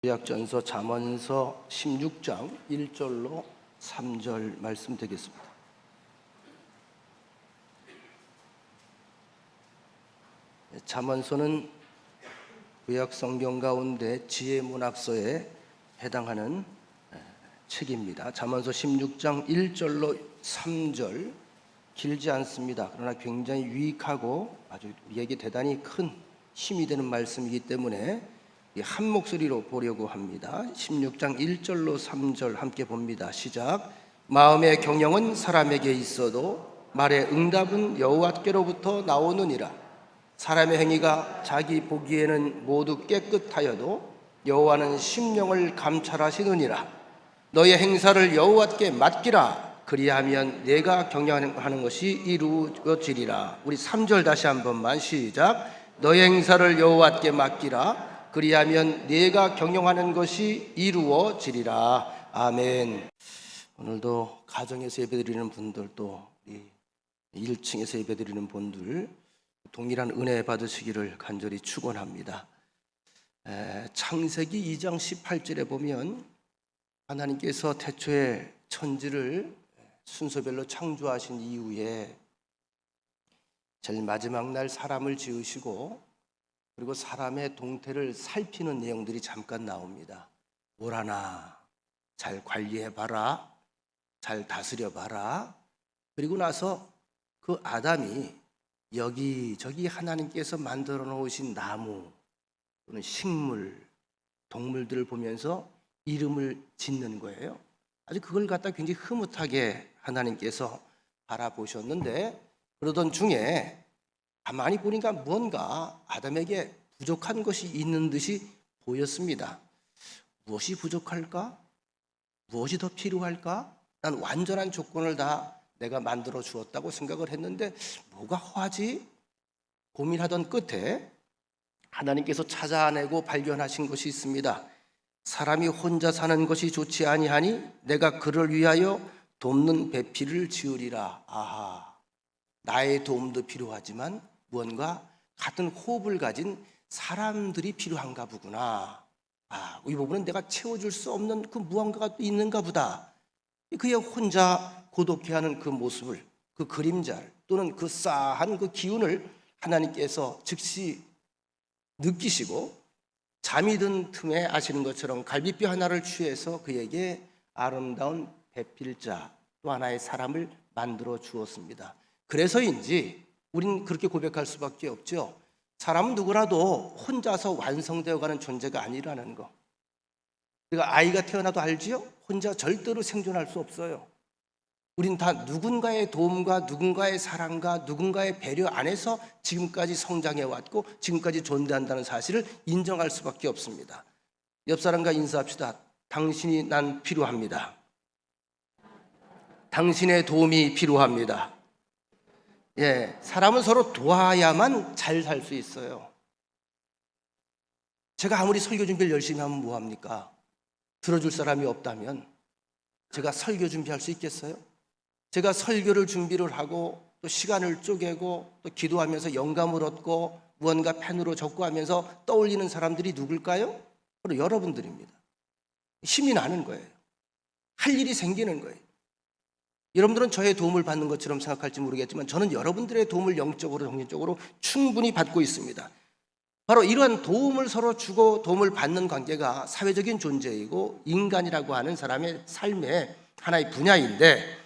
구약전서 잠언서 16장 1절로 3절 말씀 드리겠습니다. 잠언서는 구약 성경 가운데 지혜문학서에 해당하는 책입니다. 잠언서 16장 1절로 3절 길지 않습니다. 그러나 굉장히 유익하고 아주 우리에게 대단히 큰 힘이 되는 말씀이기 때문에 한 목소리로 보려고 합니다. 16장 1절로 3절 함께 봅니다. 시작. 마음의 경영은 사람에게 있어도 말의 응답은 여호와께로부터 나오느니라. 사람의 행위가 자기 보기에는 모두 깨끗하여도 여호와는 심령을 감찰하시느니라. 너의 행사를 여호와께 맡기라. 그리하면 내가 경영하는 것이 이루어지리라. 우리 3절 다시 한 번만 시작. 너의 행사를 여호와께 맡기라. 그리하면 네가 경영하는 것이 이루어지리라. 아멘. 오늘도 가정에서 예배드리는 분들, 또 1층에서 예배드리는 분들 동일한 은혜 받으시기를 간절히 축원합니다. 창세기 2장 18절에 보면 하나님께서 태초에 천지를 순서별로 창조하신 이후에 제일 마지막 날 사람을 지으시고 그리고 사람의 동태를 살피는 내용들이 잠깐 나옵니다. 뭘 하나 잘 관리해봐라, 잘 다스려봐라. 그리고 나서 그 아담이 여기저기 하나님께서 만들어 놓으신 나무 또는 식물, 동물들을 보면서 이름을 짓는 거예요. 아주 그걸 갖다 굉장히 흐뭇하게 하나님께서 바라보셨는데, 그러던 중에 가만히 보니까 뭔가 아담에게 부족한 것이 있는 듯이 보였습니다. 무엇이 부족할까? 무엇이 더 필요할까? 난 완전한 조건을 다 내가 만들어 주었다고 생각을 했는데 뭐가 허하지? 고민하던 끝에 하나님께서 찾아내고 발견하신 것이 있습니다. 사람이 혼자 사는 것이 좋지 아니하니 내가 그를 위하여 돕는 배필을 지으리라. 아하, 나의 도움도 필요하지만 무언가 같은 호흡을 가진 사람들이 필요한가 보구나. 이 부분은 내가 채워줄 수 없는 그 무언가가 있는가 보다. 그의 혼자 고독해하는 그 모습을, 그 그림자를 또는 그 싸한 그 기운을 하나님께서 즉시 느끼시고 잠이 든 틈에 아시는 것처럼 갈비뼈 하나를 취해서 그에게 아름다운 배필자 또 하나의 사람을 만들어 주었습니다. 그래서인지 우린 그렇게 고백할 수밖에 없죠. 사람은 누구라도 혼자서 완성되어 가는 존재가 아니라는 거. 우리가 아이가 태어나도 알지요? 혼자 절대로 생존할 수 없어요. 우린 다 누군가의 도움과 누군가의 사랑과 누군가의 배려 안에서 지금까지 성장해 왔고 지금까지 존재한다는 사실을 인정할 수밖에 없습니다. 옆 사람과 인사합시다. 당신이 난 필요합니다. 당신의 도움이 필요합니다. 사람은 서로 도와야만 잘 살 수 있어요. 제가 아무리 설교 준비를 열심히 하면 뭐합니까? 들어줄 사람이 없다면 제가 설교 준비할 수 있겠어요? 제가 설교를 준비를 하고 또 시간을 쪼개고 또 기도하면서 영감을 얻고 무언가 펜으로 적고 하면서 떠올리는 사람들이 누굴까요? 바로 여러분들입니다. 힘이 나는 거예요. 할 일이 생기는 거예요. 여러분들은 저의 도움을 받는 것처럼 생각할지 모르겠지만 저는 여러분들의 도움을 영적으로 정신적으로 충분히 받고 있습니다. 바로 이러한 도움을 서로 주고 도움을 받는 관계가 사회적인 존재이고 인간이라고 하는 사람의 삶의 하나의 분야인데,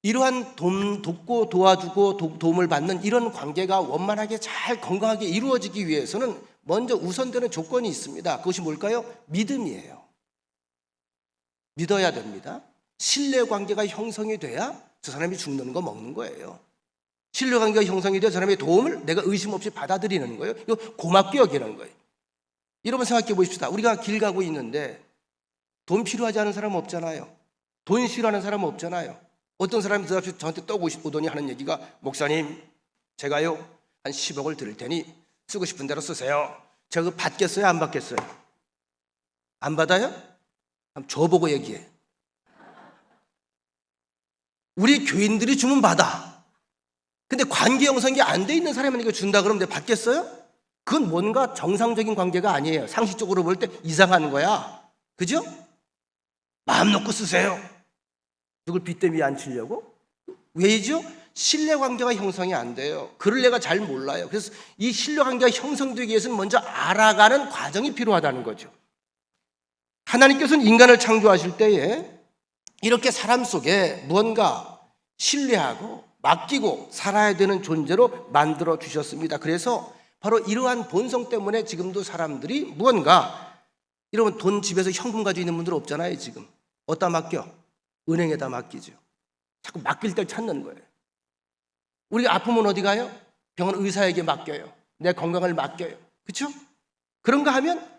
이러한 돕고 도와주고 도움을 받는 이런 관계가 원만하게 잘 건강하게 이루어지기 위해서는 먼저 우선되는 조건이 있습니다. 그것이 뭘까요? 믿음이에요. 믿어야 됩니다. 신뢰관계가 형성이 돼야 저 사람이 죽는 거 먹는 거예요. 신뢰관계가 형성이 돼야 저 사람의 도움을 내가 의심 없이 받아들이는 거예요. 이거 고맙게 여기는 거예요. 여러분 생각해 보십시다. 우리가 길 가고 있는데 돈 필요하지 않은 사람 없잖아요. 돈 싫어하는 사람 없잖아요. 어떤 사람이 저한테 떠오더니 하는 얘기가, 목사님 제가요 한 10억을 드릴 테니 쓰고 싶은 대로 쓰세요. 제가 그거 받겠어요? 안 받겠어요? 안 받아요? 그럼 저보고 얘기해. 우리 교인들이 주면 받아. 근데 관계 형성이 안 돼 있는 사람에게 준다 그러면 내가 받겠어요? 그건 뭔가 정상적인 관계가 아니에요. 상식적으로 볼 때 이상한 거야. 그죠? 마음 놓고 쓰세요. 누굴 빚대 위에 앉히려고? 왜죠? 신뢰관계가 형성이 안 돼요. 그를 내가 잘 몰라요. 그래서 이 신뢰관계가 형성되기 위해서는 먼저 알아가는 과정이 필요하다는 거죠. 하나님께서는 인간을 창조하실 때에 이렇게 사람 속에 무언가 신뢰하고 맡기고 살아야 되는 존재로 만들어 주셨습니다. 그래서 바로 이러한 본성 때문에 지금도 사람들이 무언가, 여러분 돈 집에서 현금 가지고 있는 분들 없잖아요. 지금 어디다 맡겨? 은행에다 맡기죠. 자꾸 맡길 때 찾는 거예요. 우리가 아프면 어디 가요? 병원 의사에게 맡겨요. 내 건강을 맡겨요. 그렇죠? 그런가 하면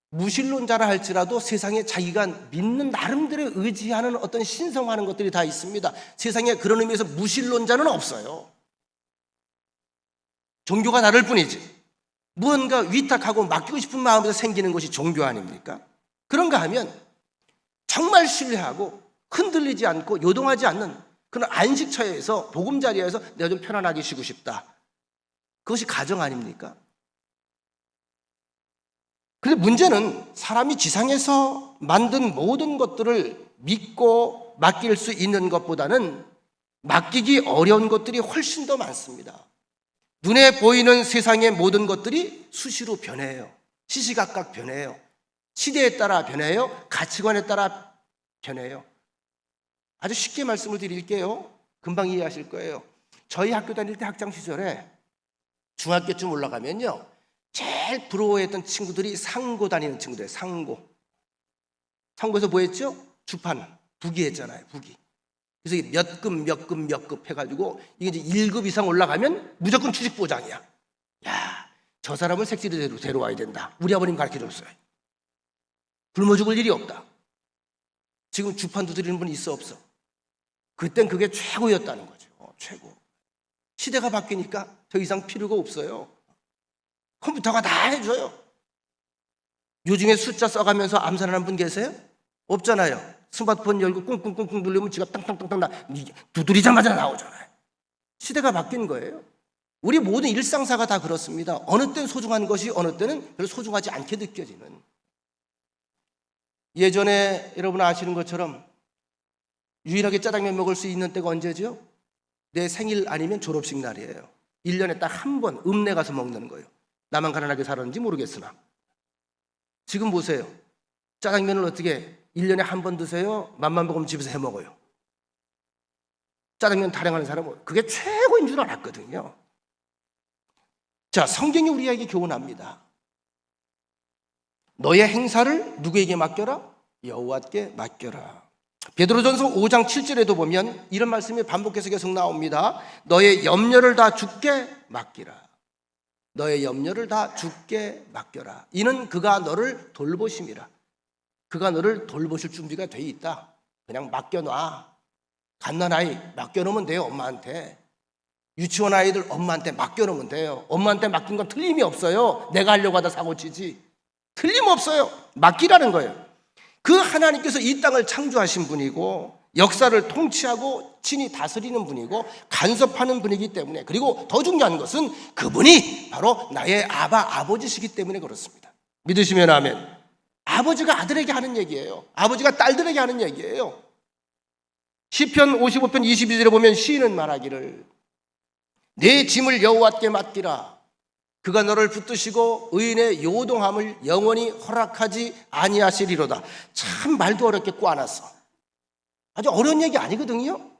무신론자라 할지라도 세상에 자기가 믿는 나름대로 의지하는 어떤 신성하는 것들이 다 있습니다. 세상에 그런 의미에서 무신론자는 없어요. 종교가 다를 뿐이지. 무언가 위탁하고 맡기고 싶은 마음에서 생기는 것이 종교 아닙니까? 그런가 하면 정말 신뢰하고 흔들리지 않고 요동하지 않는 그런 안식처에서 보금자리에서 내가 좀 편안하게 쉬고 싶다. 그것이 가정 아닙니까? 그런데 문제는 사람이 지상에서 만든 모든 것들을 믿고 맡길 수 있는 것보다는 맡기기 어려운 것들이 훨씬 더 많습니다. 눈에 보이는 세상의 모든 것들이 수시로 변해요. 시시각각 변해요. 시대에 따라 변해요. 가치관에 따라 변해요. 아주 쉽게 말씀을 드릴게요. 금방 이해하실 거예요. 저희 학교 다닐 때 학창 시절에 중학교쯤 올라가면요, 제일 부러워했던 친구들이 상고 다니는 친구들. 상고에서 뭐 했죠? 주판, 부기 했잖아요. 부기. 그래서 몇 급 해가지고 이게 이제 1급 이상 올라가면 무조건 취직보장이야. 야, 저 사람을 색시로 데려와야 된다. 우리 아버님 가르쳐줬어요. 굶어 죽을 일이 없다. 지금 주판 두드리는 분이 있어 없어? 그땐 그게 최고였다는 거죠. 최고. 시대가 바뀌니까 더 이상 필요가 없어요. 컴퓨터가 다 해줘요. 요즘에 숫자 써가면서 암살하는 분 계세요? 없잖아요. 스마트폰 열고 꿍꿍꿍꿍 누르면 지가 땅땅땅땅 두드리자마자 나오잖아요. 시대가 바뀐 거예요. 우리 모든 일상사가 다 그렇습니다. 어느 때는 소중한 것이 어느 때는 별로 소중하지 않게 느껴지는. 예전에 여러분 아시는 것처럼 유일하게 짜장면 먹을 수 있는 때가 언제죠? 내 생일 아니면 졸업식 날이에요. 1년에 딱 한 번 읍내 가서 먹는 거예요. 나만 가난하게 살았는지 모르겠으나. 지금 보세요. 짜장면을 어떻게 1년에 한 번 드세요? 맘만 먹으면 집에서 해 먹어요. 짜장면 타령하는 사람은 그게 최고인 줄 알았거든요. 자, 성경이 우리에게 교훈합니다. 너의 행사를 누구에게 맡겨라? 여호와께 맡겨라. 베드로전서 5장 7절에도 보면 이런 말씀이 반복해서 계속 나옵니다. 너의 염려를 다 주께 맡기라. 너의 염려를 다 주께 맡겨라. 이는 그가 너를 돌보심이라. 그가 너를 돌보실 준비가 돼 있다. 그냥 맡겨놔. 갓난아이 맡겨놓으면 돼요. 엄마한테. 유치원 아이들 엄마한테 맡겨놓으면 돼요. 엄마한테 맡긴 건 틀림이 없어요. 내가 하려고 하다 사고치지. 틀림없어요. 맡기라는 거예요. 그 하나님께서 이 땅을 창조하신 분이고 역사를 통치하고 친히 다스리는 분이고 간섭하는 분이기 때문에, 그리고 더 중요한 것은 그분이 바로 나의 아버지시기 때문에 그렇습니다. 믿으시면 아멘. 아버지가 아들에게 하는 얘기예요. 아버지가 딸들에게 하는 얘기예요. 시편 55편 22절에 보면 시인은 말하기를 내 짐을 여호와께 맡기라. 그가 너를 붙드시고 의인의 요동함을 영원히 허락하지 아니하시리로다. 참 말도 어렵게 꽈놨어. 아주 어려운 얘기 아니거든요.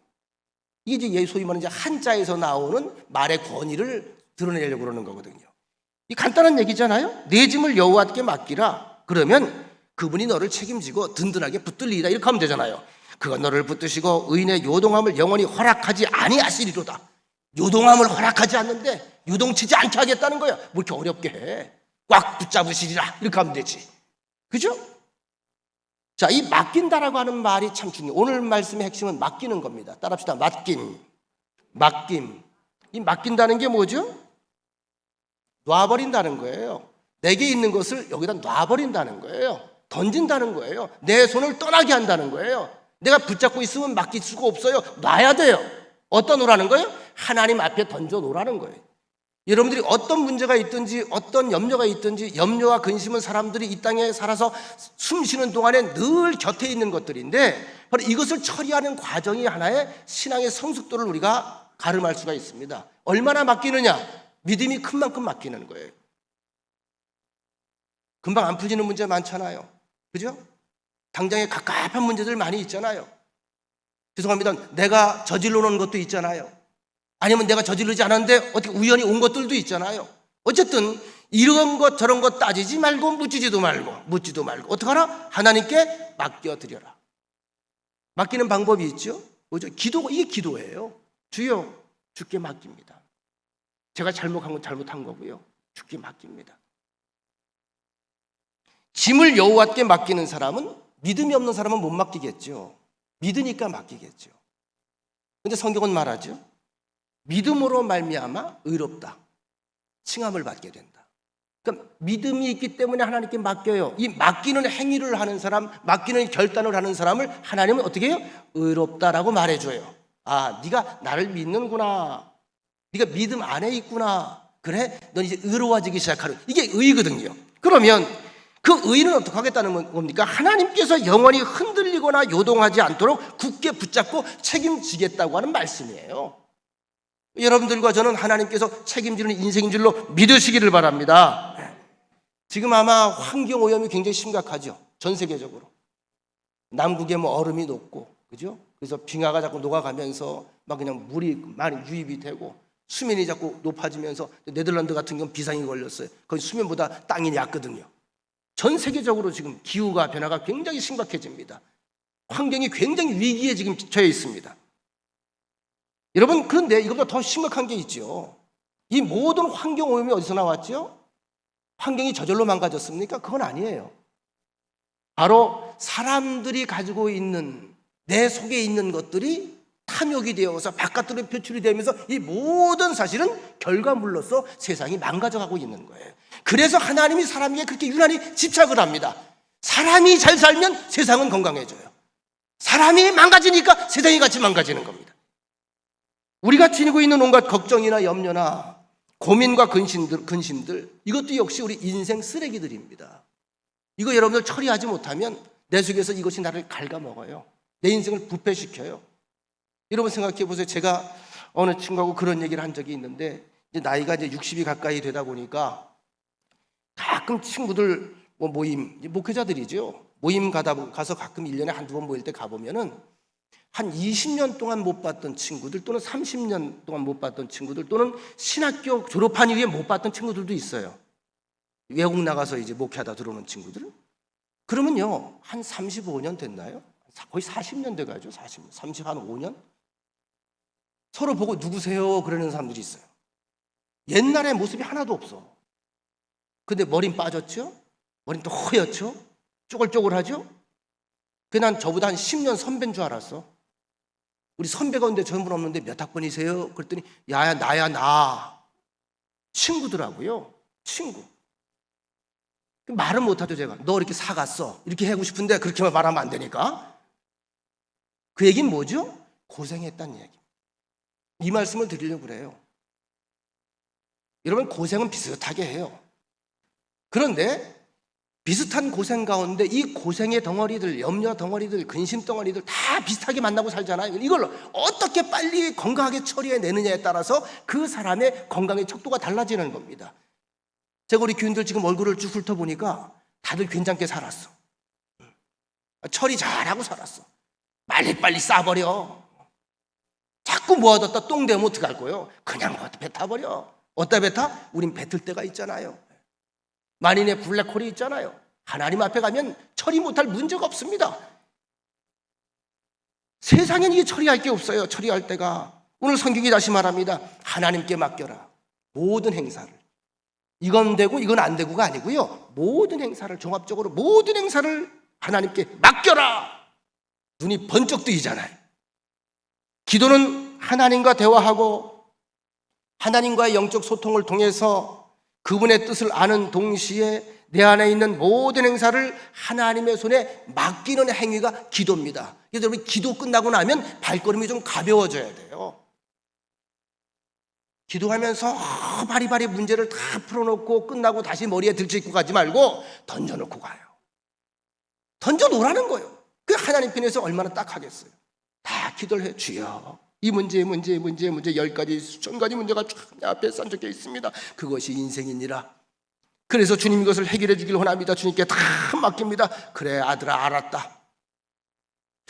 이게 이제 소위 말하는 한자에서 나오는 말의 권위를 드러내려고 그러는 거거든요. 이 간단한 얘기잖아요. 내 짐을 여호와께 맡기라. 그러면 그분이 너를 책임지고 든든하게 붙들리다 이렇게 하면 되잖아요. 그가 너를 붙드시고 의인의 요동함을 영원히 허락하지 아니하시리로다. 요동함을 허락하지 않는데 요동치지 않게 하겠다는 거야. 뭐 이렇게 어렵게 해. 꽉 붙잡으시리라 이렇게 하면 되지. 그죠? 자, 이 맡긴다라고 하는 말이 참 중요해요. 오늘 말씀의 핵심은 맡기는 겁니다. 따라합시다. 맡김. 이 맡긴다는 게 뭐죠? 놔버린다는 거예요. 내게 있는 것을 여기다 놔버린다는 거예요. 던진다는 거예요. 내 손을 떠나게 한다는 거예요. 내가 붙잡고 있으면 맡길 수가 없어요. 놔야 돼요. 어디다 놓으라는 거예요? 하나님 앞에 던져 놓으라는 거예요. 여러분들이 어떤 문제가 있든지 어떤 염려가 있든지 염려와 근심은 사람들이 이 땅에 살아서 숨 쉬는 동안에 늘 곁에 있는 것들인데 바로 이것을 처리하는 과정이 하나의 신앙의 성숙도를 우리가 가름할 수가 있습니다. 얼마나 맡기느냐? 믿음이 큰 만큼 맡기는 거예요. 금방 안 풀리는 문제 많잖아요. 그죠? 당장에 갑갑한 문제들 많이 있잖아요. 죄송합니다. 내가 저질러 놓은 것도 있잖아요. 아니면 내가 저지르지 않았는데 어떻게 우연히 온 것들도 있잖아요. 어쨌든 이런 것 저런 것 따지지 말고 묻지도 말고 어떻게 하나? 하나님께 맡겨드려라. 맡기는 방법이 있죠. 뭐죠? 이게 기도예요. 주여, 주께 맡깁니다. 제가 잘못한 건 잘못한 거고요. 주께 맡깁니다. 짐을 여호와께 맡기는 사람은 믿음이 없는 사람은 못 맡기겠죠. 믿으니까 맡기겠죠. 근데 성경은 말하죠. 믿음으로 말미암아 의롭다. 칭함을 받게 된다. 그러니까 믿음이 있기 때문에 하나님께 맡겨요. 이 맡기는 행위를 하는 사람, 맡기는 결단을 하는 사람을 하나님은 어떻게 해요? 의롭다라고 말해줘요. 아, 네가 나를 믿는구나. 네가 믿음 안에 있구나. 그래? 넌 이제 의로워지기 시작하는. 이게 의거든요. 그러면 그 의는 어떻게 하겠다는 겁니까? 하나님께서 영원히 흔들리거나 요동하지 않도록 굳게 붙잡고 책임지겠다고 하는 말씀이에요. 여러분들과 저는 하나님께서 책임지는 인생인 줄로 믿으시기를 바랍니다. 지금 아마 환경오염이 굉장히 심각하죠. 전 세계적으로. 남극에 뭐 얼음이 녹고, 그죠? 그래서 빙하가 자꾸 녹아가면서 막 그냥 물이 많이 유입이 되고 수면이 자꾸 높아지면서 네덜란드 같은 경우는 비상이 걸렸어요. 거기 수면보다 땅이 얕거든요. 전 세계적으로 지금 기후가 변화가 굉장히 심각해집니다. 환경이 굉장히 위기에 지금 처해 있습니다. 여러분, 그런데 이것보다 더 심각한 게 있죠. 이 모든 환경 오염이 어디서 나왔죠? 환경이 저절로 망가졌습니까? 그건 아니에요. 바로 사람들이 가지고 있는 내 속에 있는 것들이 탐욕이 되어서 바깥으로 표출이 되면서 이 모든 사실은 결과물로서 세상이 망가져가고 있는 거예요. 그래서 하나님이 사람에게 그렇게 유난히 집착을 합니다. 사람이 잘 살면 세상은 건강해져요. 사람이 망가지니까 세상이 같이 망가지는 겁니다. 우리가 지니고 있는 온갖 걱정이나 염려나 고민과 근심들 이것도 역시 우리 인생 쓰레기들입니다. 이거 여러분들 처리하지 못하면 내 속에서 이것이 나를 갉아먹어요. 내 인생을 부패시켜요. 여러분 생각해 보세요. 제가 어느 친구하고 그런 얘기를 한 적이 있는데 이제 나이가 이제 60이 가까이 되다 보니까 가끔 친구들 모임, 목회자들이죠. 모임 가서 가끔 1년에 한두 번 모일 때 가보면은 한 20년 동안 못 봤던 친구들 또는 30년 동안 못 봤던 친구들 또는 신학교 졸업한 이후에 못 봤던 친구들도 있어요. 외국 나가서 이제 목회하다 들어오는 친구들. 그러면요, 한 35년 됐나요? 거의 40년 돼가죠. 35년? 서로 보고 누구세요? 그러는 사람들이 있어요. 옛날에 모습이 하나도 없어. 근데 머리는 빠졌죠? 머리는 또 허옇죠? 쪼글쪼글하죠? 난 저보다 한 10년 선배인 줄 알았어. 우리 선배가 있는데 전부 없는데 몇 학번이세요? 그랬더니 야야 나야 나. 친구더라고요. 친구. 말은 못하죠. 제가 너 이렇게 사갔어 이렇게 하고 싶은데 그렇게만 말하면 안 되니까. 그 얘기는 뭐죠? 고생했다는 얘기. 이 말씀을 드리려고 그래요. 여러분, 고생은 비슷하게 해요. 그런데 비슷한 고생 가운데 이 고생의 덩어리들, 염려 덩어리들, 근심 덩어리들 다 비슷하게 만나고 살잖아요. 이걸 어떻게 빨리 건강하게 처리해내느냐에 따라서 그 사람의 건강의 척도가 달라지는 겁니다. 제가 우리 교인들 지금 얼굴을 쭉 훑어보니까 다들 괜찮게 살았어. 처리 잘하고 살았어. 빨리빨리 싸버려. 자꾸 모아뒀다 똥 되면 어떡할 거예요? 그냥 뱉어버려. 어디다 뱉어? 우린 뱉을 때가 있잖아요. 만인의 블랙홀이 있잖아요. 하나님 앞에 가면 처리 못할 문제가 없습니다. 세상엔 이게 처리할 게 없어요. 처리할 때가. 오늘 성경이 다시 말합니다. 하나님께 맡겨라. 모든 행사를. 이건 되고 이건 안 되고가 아니고요. 모든 행사를 종합적으로 모든 행사를 하나님께 맡겨라. 눈이 번쩍 뜨이잖아요. 기도는 하나님과 대화하고 하나님과의 영적 소통을 통해서 그분의 뜻을 아는 동시에 내 안에 있는 모든 행사를 하나님의 손에 맡기는 행위가 기도입니다. 그래서 여러분, 기도 끝나고 나면 발걸음이 좀 가벼워져야 돼요. 기도하면서 바리바리 문제를 다 풀어놓고 끝나고 다시 머리에 들쳐입고 가지 말고 던져놓고 가요. 던져놓으라는 거예요. 그 하나님 편에서 얼마나 딱하겠어요. 다 기도를 해. 주여, 이 문제 10가지 수천 가지 문제가 쫙 내 앞에 쌓여져 있습니다. 그것이 인생이니라. 그래서 주님 이것을 해결해 주길 원합니다. 주님께 다 맡깁니다. 그래 아들아, 알았다.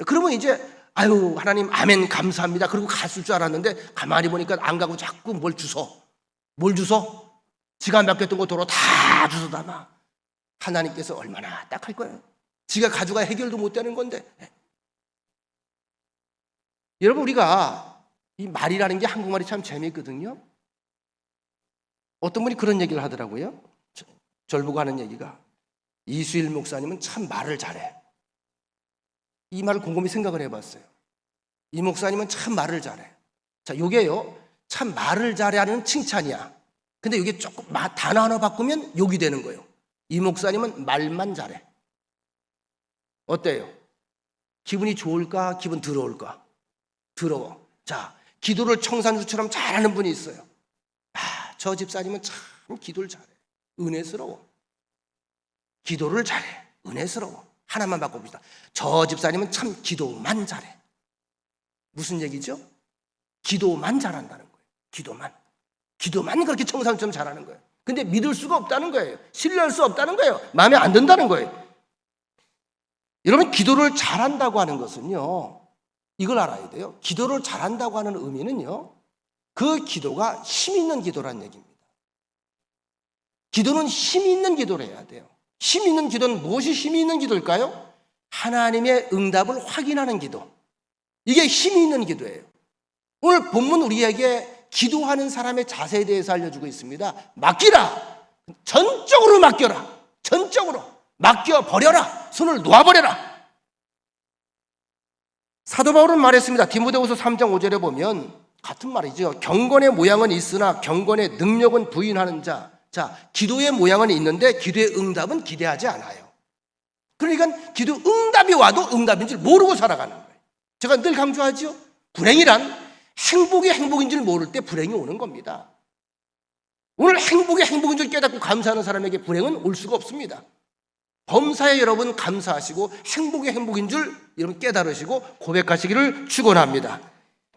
그러면 이제 아유 하나님 아멘 감사합니다. 그리고 갔을 줄 알았는데 가만히 보니까 안 가고 자꾸 뭘 주소. 지가 맡겼던 거 도로 다 주워 담아. 하나님께서 얼마나 딱할 거예요. 지가 가져가 해결도 못 되는 건데. 여러분, 우리가 이 말이라는 게 한국말이 참 재미있거든요. 어떤 분이 그런 얘기를 하더라고요. 절 보고 하는 얘기가, 이수일 목사님은 참 말을 잘해. 이 말을 곰곰이 생각을 해봤어요. 이 목사님은 참 말을 잘해. 자, 요게요, 참 말을 잘하는 칭찬이야. 근데 이게 조금 단어 하나 바꾸면 욕이 되는 거예요. 이 목사님은 말만 잘해. 어때요? 기분이 좋을까? 기분 더러울까? 더러워. 자, 기도를 청산주처럼 잘하는 분이 있어요. 저 집사님은 참 기도를 잘해. 은혜스러워. 기도를 잘해. 은혜스러워. 하나만 바꿔봅시다. 저 집사님은 참 기도만 잘해. 무슨 얘기죠? 기도만 잘한다는 거예요. 기도만 그렇게 청산처럼 잘하는 거예요. 근데 믿을 수가 없다는 거예요. 신뢰할 수 없다는 거예요. 마음에 안 든다는 거예요. 여러분, 기도를 잘한다고 하는 것은요, 이걸 알아야 돼요. 기도를 잘한다고 하는 의미는요, 그 기도가 힘 있는 기도란 얘기입니다. 기도는 힘 있는 기도를 해야 돼요. 힘 있는 기도는 무엇이 힘이 있는 기도일까요? 하나님의 응답을 확인하는 기도. 이게 힘이 있는 기도예요. 오늘 본문 우리에게 기도하는 사람의 자세에 대해서 알려주고 있습니다. 맡기라. 전적으로 맡겨라. 전적으로 맡겨버려라. 손을 놓아버려라. 사도 바울은 말했습니다. 디모데후서 3장 5절에 보면 같은 말이죠. 경건의 모양은 있으나 경건의 능력은 부인하는 자. 자, 기도의 모양은 있는데 기도의 응답은 기대하지 않아요. 그러니까 기도 응답이 와도 응답인 줄 모르고 살아가는 거예요. 제가 늘 강조하죠. 불행이란 행복이 행복인 줄 모를 때 불행이 오는 겁니다. 오늘 행복이 행복인 줄 깨닫고 감사하는 사람에게 불행은 올 수가 없습니다. 범사에 여러분 감사하시고 행복이 행복인 줄 여러분 깨달으시고 고백하시기를 축원합니다.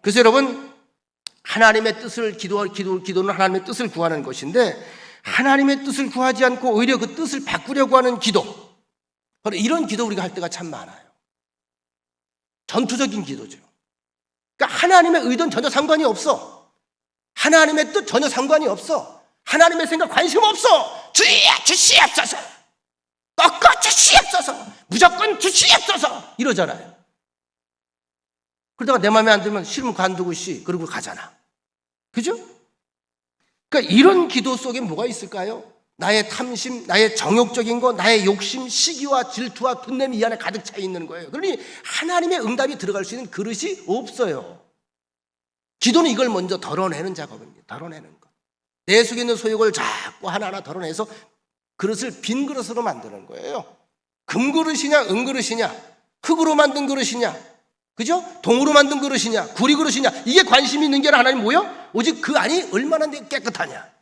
그래서 여러분, 하나님의 뜻을 기도는 하나님의 뜻을 구하는 것인데, 하나님의 뜻을 구하지 않고 오히려 그 뜻을 바꾸려고 하는 기도, 바로 이런 기도 우리가 할 때가 참 많아요. 전투적인 기도죠. 그러니까 하나님의 의도는 전혀 상관이 없어. 하나님의 뜻 전혀 상관이 없어. 하나님의 생각 관심 없어. 주여 주시옵소서, 꺾어 주시옵소서, 무조건 주시옵소서 이러잖아요. 그러다가 내 마음에 안 들면 싫으면 관두고 그러고 가잖아. 그죠? 그러니까 이런 기도 속에 뭐가 있을까요? 나의 탐심, 나의 정욕적인 거, 나의 욕심, 시기와 질투와 분냄이 이 안에 가득 차 있는 거예요. 그러니 하나님의 응답이 들어갈 수 있는 그릇이 없어요. 기도는 이걸 먼저 덜어내는 작업입니다. 덜어내는 거. 내 속에 있는 소욕을 자꾸 하나하나 덜어내서 그릇을 빈 그릇으로 만드는 거예요. 금그릇이냐 은그릇이냐, 흙으로 만든 그릇이냐, 그죠? 동으로 만든 그릇이냐, 구리 그릇이냐, 이게 관심이 있는 게 하나님 뭐요? 오직 그 안이 얼마나 깨끗하냐.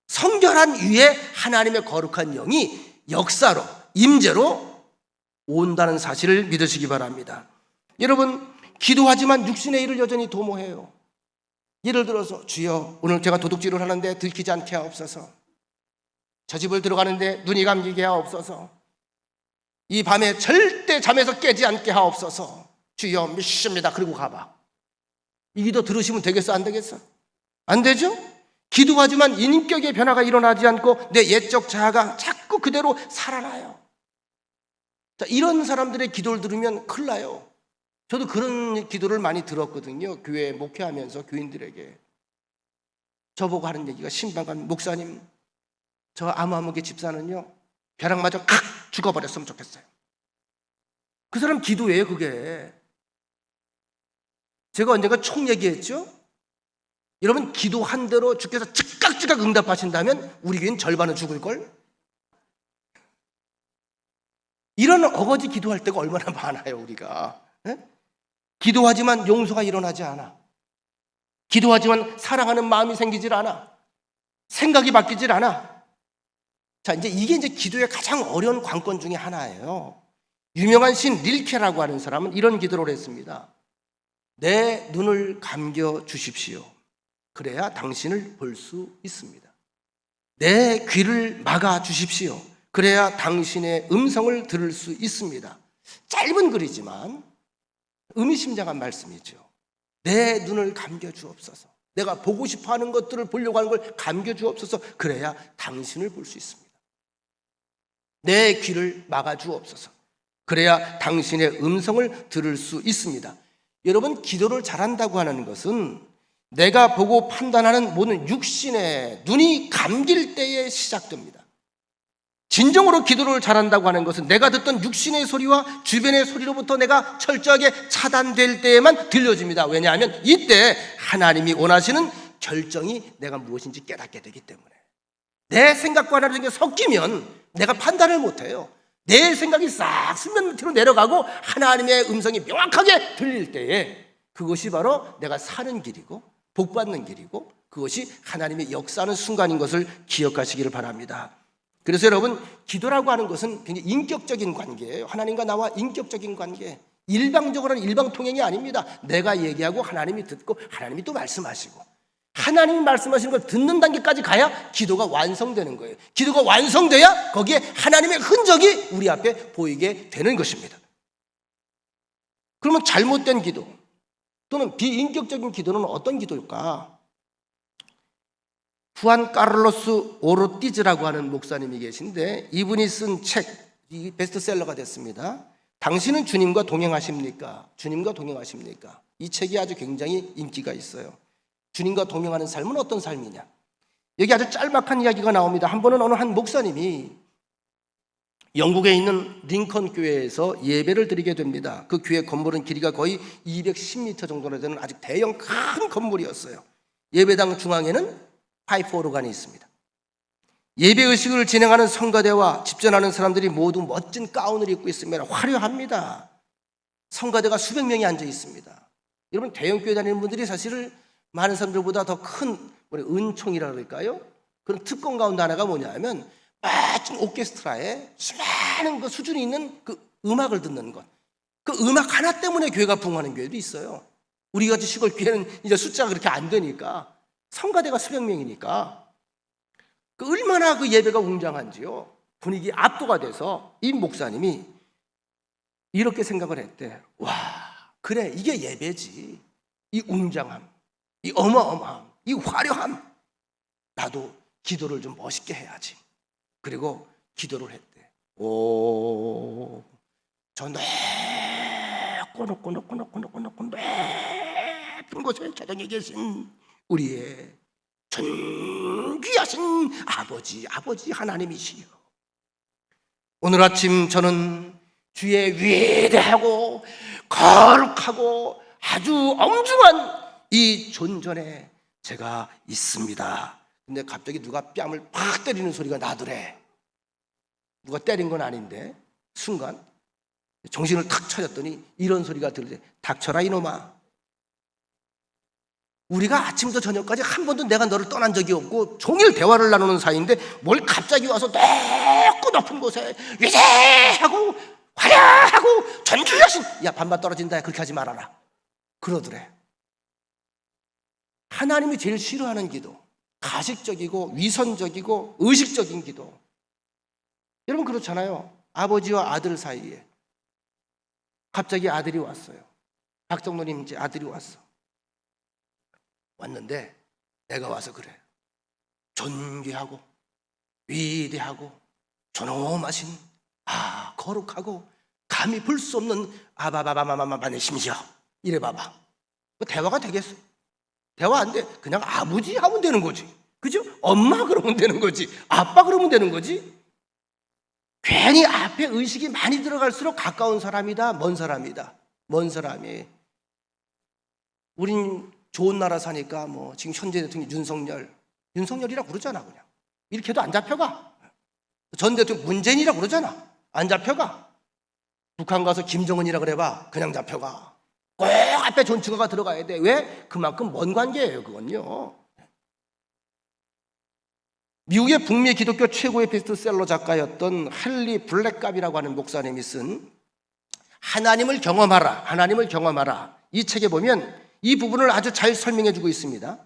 성결한 위에 하나님의 거룩한 영이 역사로, 임재로 온다는 사실을 믿으시기 바랍니다. 여러분, 기도하지만 육신의 일을 여전히 도모해요. 예를 들어서, 주여 오늘 제가 도둑질을 하는데 들키지 않게 하옵소서. 저 집을 들어가는데 눈이 감기게 하옵소서. 이 밤에 절대 잠에서 깨지 않게 하옵소서. 주여 믿습니다. 그리고 가봐. 이 기도 들으시면 되겠어? 안 되겠어? 안 되죠? 기도하지만 인격의 변화가 일어나지 않고 내 옛적 자아가 자꾸 그대로 살아나요. 자, 이런 사람들의 기도를 들으면 큰일 나요. 저도 그런 기도를 많이 들었거든요. 교회 목회하면서 교인들에게. 저보고 하는 얘기가, 신방관 목사님, 저 아무개 집사는요 벼락 맞아 칵 죽어버렸으면 좋겠어요. 그 사람 기도예요, 그게. 제가 언젠가 총 얘기했죠. 여러분, 기도한 대로 주께서 즉각 응답하신다면 우리 교회는 절반은 죽을걸? 이런 어거지 기도할 때가 얼마나 많아요, 우리가. 에? 기도하지만 용서가 일어나지 않아. 기도하지만 사랑하는 마음이 생기질 않아. 생각이 바뀌질 않아. 자, 이게 기도의 가장 어려운 관건 중에 하나예요. 유명한 신 릴케라고 하는 사람은 이런 기도를 했습니다. 내 눈을 감겨 주십시오. 그래야 당신을 볼 수 있습니다. 내 귀를 막아 주십시오. 그래야 당신의 음성을 들을 수 있습니다. 짧은 글이지만 의미심장한 말씀이죠. 내 눈을 감겨 주옵소서. 내가 보고 싶어하는 것들을 보려고 하는 걸 감겨 주옵소서. 그래야 당신을 볼 수 있습니다. 내 귀를 막아 주옵소서. 그래야 당신의 음성을 들을 수 있습니다. 여러분, 기도를 잘한다고 하는 것은 내가 보고 판단하는 모든 육신의 눈이 감길 때에 시작됩니다. 진정으로 기도를 잘한다고 하는 것은 내가 듣던 육신의 소리와 주변의 소리로부터 내가 철저하게 차단될 때에만 들려집니다. 왜냐하면 이때 하나님이 원하시는 결정이 내가 무엇인지 깨닫게 되기 때문에. 내 생각과 하나님의 게 섞이면 내가 판단을 못해요. 내 생각이 싹 수면 밑으로 내려가고 하나님의 음성이 명확하게 들릴 때에 그것이 바로 내가 사는 길이고 복받는 길이고 그것이 하나님의 역사하는 순간인 것을 기억하시기를 바랍니다. 그래서 여러분, 기도라고 하는 것은 굉장히 인격적인 관계예요. 하나님과 나와 인격적인 관계. 일방적으로는 일방통행이 아닙니다. 내가 얘기하고 하나님이 듣고 하나님이 또 말씀하시고, 하나님이 말씀하시는 걸 듣는 단계까지 가야 기도가 완성되는 거예요. 기도가 완성돼야 거기에 하나님의 흔적이 우리 앞에 보이게 되는 것입니다. 그러면 잘못된 기도 또는 비인격적인 기도는 어떤 기도일까? 후안 카를로스 오르티즈라고 하는 목사님이 계신데 이분이 쓴 책이 베스트셀러가 됐습니다. 당신은 주님과 동행하십니까? 주님과 동행하십니까? 이 책이 아주 굉장히 인기가 있어요. 주님과 동행하는 삶은 어떤 삶이냐? 여기 아주 짤막한 이야기가 나옵니다. 한 번은 어느 한 목사님이 영국에 있는 링컨 교회에서 예배를 드리게 됩니다. 그 교회 건물은 길이가 거의 210m 정도나 되는 아주 대형 큰 건물이었어요. 예배당 중앙에는 파이프 오르간이 있습니다. 예배 의식을 진행하는 성가대와 집전하는 사람들이 모두 멋진 가운을 입고 있습니다. 화려합니다. 성가대가 수백 명이 앉아 있습니다. 여러분, 대형 교회 다니는 분들이 사실 많은 사람들보다 더 큰 은총이라 그럴까요? 그런 특권 가운데 하나가 뭐냐면 멋진 오케스트라에 수많은 그 수준이 있는 그 음악을 듣는 것. 그 음악 하나 때문에 교회가 부흥하는 교회도 있어요. 우리 같이 시골 교회는 이제 숫자가 그렇게 안 되니까 성가대가 수백 명이니까 그 얼마나 그 예배가 웅장한지요. 분위기 압도가 돼서 이 목사님이 이렇게 생각을 했대. 와, 그래, 이게 예배지. 이 웅장함, 이 어마어마함, 이 화려함. 나도 기도를 좀 멋있게 해야지. 그리고 기도를 했대. 오, 저 높고 높은 곳에 저장해 계신 우리의 존귀하신 아버지 하나님이시여, 오늘 아침 저는 주의 위대하고 거룩하고 아주 엄중한 이 존전에 제가 있습니다. 근데 갑자기 누가 뺨을 팍 때리는 소리가 나더래. 누가 때린 건 아닌데 순간 정신을 탁 차렸더니 이런 소리가 들리대. 닥쳐라 이놈아. 우리가 아침부터 저녁까지 한 번도 내가 너를 떠난 적이 없고 종일 대화를 나누는 사이인데 뭘 갑자기 와서 높고 높은 곳에 위대하고 화려하고 존귀하신, 야 반반 떨어진다, 그렇게 하지 말아라, 그러더래. 하나님이 제일 싫어하는 기도, 가식적이고 위선적이고 의식적인 기도. 여러분 그렇잖아요. 아버지와 아들 사이에 갑자기 아들이 왔어요. 박정노님 이제 아들이 왔는데 내가 와서 그래. 존귀하고 위대하고 존엄하신 거룩하고 감히 볼 수 없는 아바바바마마마마내심이여. 이래 봐봐. 뭐 대화가 되겠어? 대화 안 돼. 그냥 아버지 하면 되는 거지. 그죠? 엄마 그러면 되는 거지. 아빠 그러면 되는 거지. 괜히 앞에 의식이 많이 들어갈수록 가까운 사람이다, 먼 사람이다. 먼 사람이. 우린 좋은 나라 사니까 뭐 지금 현재 대통령 윤석열이라고 그러잖아. 그냥 이렇게 해도 안 잡혀가. 전 대통령 문재인이라고 그러잖아. 안 잡혀가. 북한 가서 김정은이라 그래봐, 그냥 잡혀가. 꼭 앞에 존칭어가 들어가야 돼. 왜? 그만큼 먼 관계예요, 그건요. 미국의 북미 기독교 최고의 베스트셀러 작가였던 헨리 블랙갑이라고 하는 목사님이 쓴 하나님을 경험하라, 하나님을 경험하라, 이 책에 보면 이 부분을 아주 잘 설명해 주고 있습니다.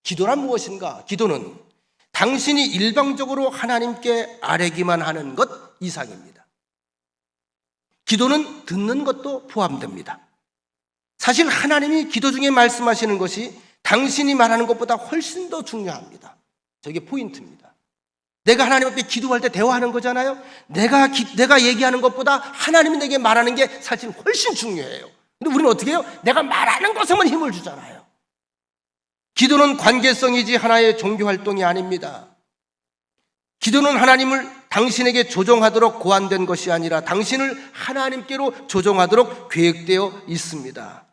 기도란 무엇인가? 기도는 당신이 일방적으로 하나님께 아뢰기만 하는 것 이상입니다. 기도는 듣는 것도 포함됩니다. 사실 하나님이 기도 중에 말씀하시는 것이 당신이 말하는 것보다 훨씬 더 중요합니다. 저게 포인트입니다. 내가 하나님 앞에 기도할 때 대화하는 거잖아요. 내가 얘기하는 것보다 하나님이 내게 말하는 게 사실 훨씬 중요해요. 근데 우리는 어떻게 해요? 내가 말하는 것에만 힘을 주잖아요. 기도는 관계성이지 하나의 종교 활동이 아닙니다. 기도는 하나님을 당신에게 조종하도록 고안된 것이 아니라 당신을 하나님께로 조종하도록 계획되어 있습니다.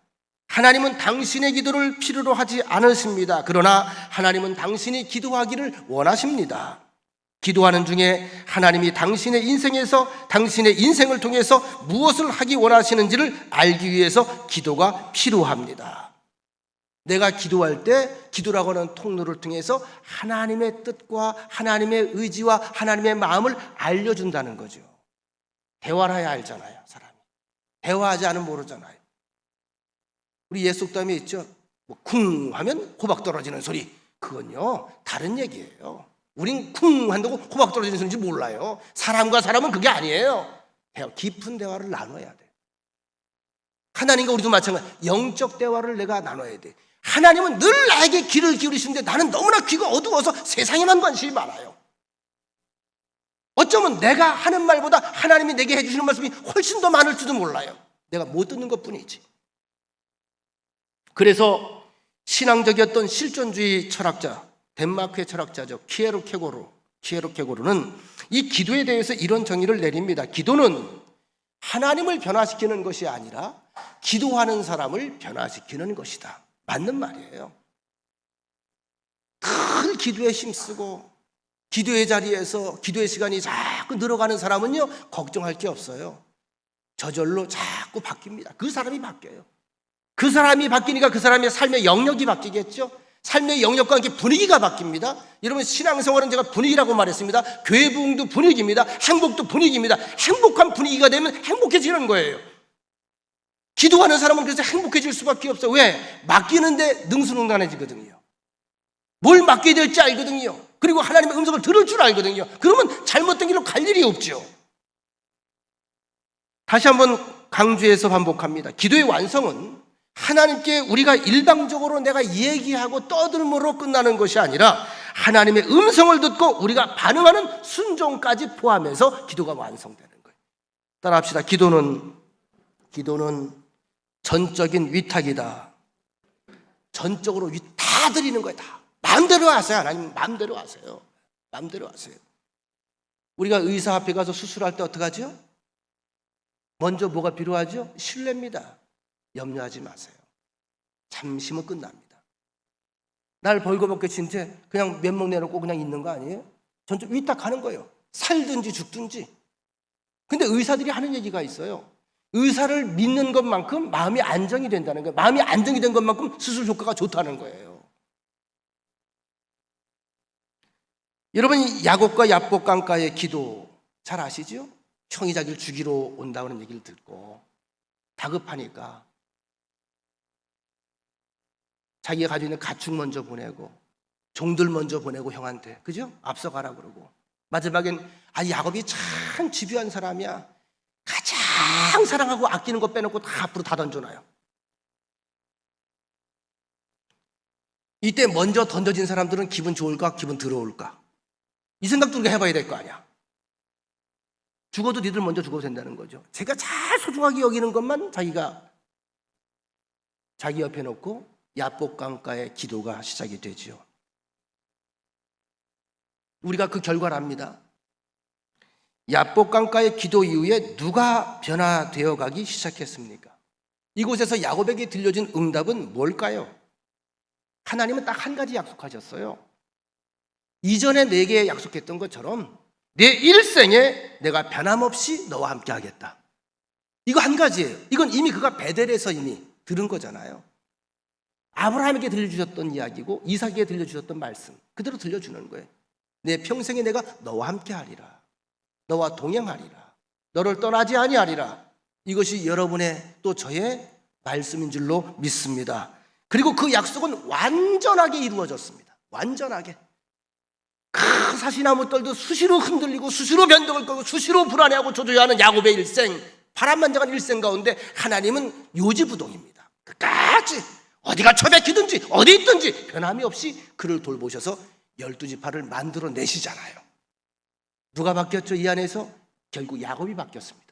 하나님은 당신의 기도를 필요로 하지 않으십니다. 그러나 하나님은 당신이 기도하기를 원하십니다. 기도하는 중에 하나님이 당신의 인생에서 당신의 인생을 통해서 무엇을 하기 원하시는지를 알기 위해서 기도가 필요합니다. 내가 기도할 때 기도라고 하는 통로를 통해서 하나님의 뜻과 하나님의 의지와 하나님의 마음을 알려준다는 거죠. 대화를 해야 알잖아요, 사람이. 대화하지 않으면 모르잖아요. 우리 옛 속담에 있죠. 쿵 하면 호박 떨어지는 소리. 그건요, 다른 얘기예요. 우린 쿵 한다고 호박 떨어지는 소리인지 몰라요. 사람과 사람은 그게 아니에요. 깊은 대화를 나눠야 돼. 하나님과 우리도 마찬가지. 영적 대화를 내가 나눠야 돼. 하나님은 늘 나에게 귀를 기울이시는데 나는 너무나 귀가 어두워서 세상에만 관심이 많아요. 어쩌면 내가 하는 말보다 하나님이 내게 해주시는 말씀이 훨씬 더 많을지도 몰라요. 내가 못 듣는 것뿐이지. 그래서 신앙적이었던 실존주의 철학자, 덴마크의 철학자죠. 키에로 케고르는 이 기도에 대해서 이런 정의를 내립니다. 기도는 하나님을 변화시키는 것이 아니라 기도하는 사람을 변화시키는 것이다. 맞는 말이에요. 늘 기도에 힘쓰고 기도의 자리에서 기도의 시간이 자꾸 늘어가는 사람은요, 걱정할 게 없어요. 저절로 자꾸 바뀝니다. 그 사람이 바뀌어요. 그 사람이 바뀌니까 그 사람의 삶의 영역이 바뀌겠죠. 삶의 영역과 함께 분위기가 바뀝니다. 여러분, 신앙생활은 제가 분위기라고 말했습니다. 교회 부흥도 분위기입니다. 행복도 분위기입니다. 행복한 분위기가 되면 행복해지는 거예요. 기도하는 사람은 그래서 행복해질 수밖에 없어요. 왜? 맡기는데 능수능란해지거든요. 뭘 맡겨야 될지 알거든요. 그리고 하나님의 음성을 들을 줄 알거든요. 그러면 잘못된 길로 갈 일이 없죠. 다시 한번 강조해서 반복합니다. 기도의 완성은 하나님께 우리가 일방적으로 내가 얘기하고 떠들므로 끝나는 것이 아니라 하나님의 음성을 듣고 우리가 반응하는 순종까지 포함해서 기도가 완성되는 거예요. 따라합시다. 기도는 전적인 위탁이다. 전적으로 다 드리는 거예요. 다. 마음대로 하세요. 하나님 마음대로 하세요. 마음대로 하세요. 우리가 의사 앞에 가서 수술할 때 어떻게 하죠? 먼저 뭐가 필요하죠? 신뢰입니다. 염려하지 마세요. 잠시면 끝납니다. 날 벌거벗게 진짜 그냥 면목 내놓고 그냥 있는 거 아니에요? 전적 위탁하는 거예요. 살든지 죽든지. 근데 의사들이 하는 얘기가 있어요. 의사를 믿는 것만큼 마음이 안정이 된다는 거예요. 마음이 안정이 된 것만큼 수술 효과가 좋다는 거예요. 여러분, 야곱과 얍복 강가의 기도 잘 아시죠? 형이 자기를 죽이러 온다는 얘기를 듣고 다급하니까 자기가 가지고 있는 가축 먼저 보내고 종들 먼저 보내고 형한테, 그죠? 앞서가라 그러고 마지막엔 야곱이 참 집요한 사람이야. 가장 사랑하고 아끼는 거 빼놓고 다 앞으로 다 던져놔요. 이때 먼저 던져진 사람들은 기분 좋을까 기분 더러울까? 이 생각도 우리가 해봐야 될 거 아니야. 죽어도 니들 먼저 죽어도 된다는 거죠. 제가 잘 소중하게 여기는 것만 자기가 자기 옆에 놓고 얍복 강가의 기도가 시작이 되지요. 우리가 그 결과를 압니다. 얍복 강가의 기도 이후에 누가 변화되어 가기 시작했습니까? 이곳에서 야곱에게 들려진 응답은 뭘까요? 하나님은 딱 한 가지 약속하셨어요. 이전에 내게 약속했던 것처럼 내 일생에 내가 변함없이 너와 함께 하겠다. 이거 한 가지예요. 이건 이미 그가 베델에서 이미 들은 거잖아요. 아브라함에게 들려주셨던 이야기고 이삭에게 들려주셨던 말씀 그대로 들려주는 거예요. 내 평생에 내가 너와 함께 하리라. 너와 동행하리라. 너를 떠나지 아니하리라. 이것이 여러분의 또 저의 말씀인 줄로 믿습니다. 그리고 그 약속은 완전하게 이루어졌습니다. 완전하게. 그 사시나무 떨도 수시로 흔들리고 수시로 변덕을 걸고 수시로 불안해하고 조조해하는 야곱의 일생, 파란만장한 일생 가운데 하나님은 요지부동입니다. 끝까지 어디가 처박히든지 어디 있든지 변함이 없이 그를 돌보셔서 12지파를 만들어내시잖아요. 누가 바뀌었죠? 이 안에서 결국 야곱이 바뀌었습니다.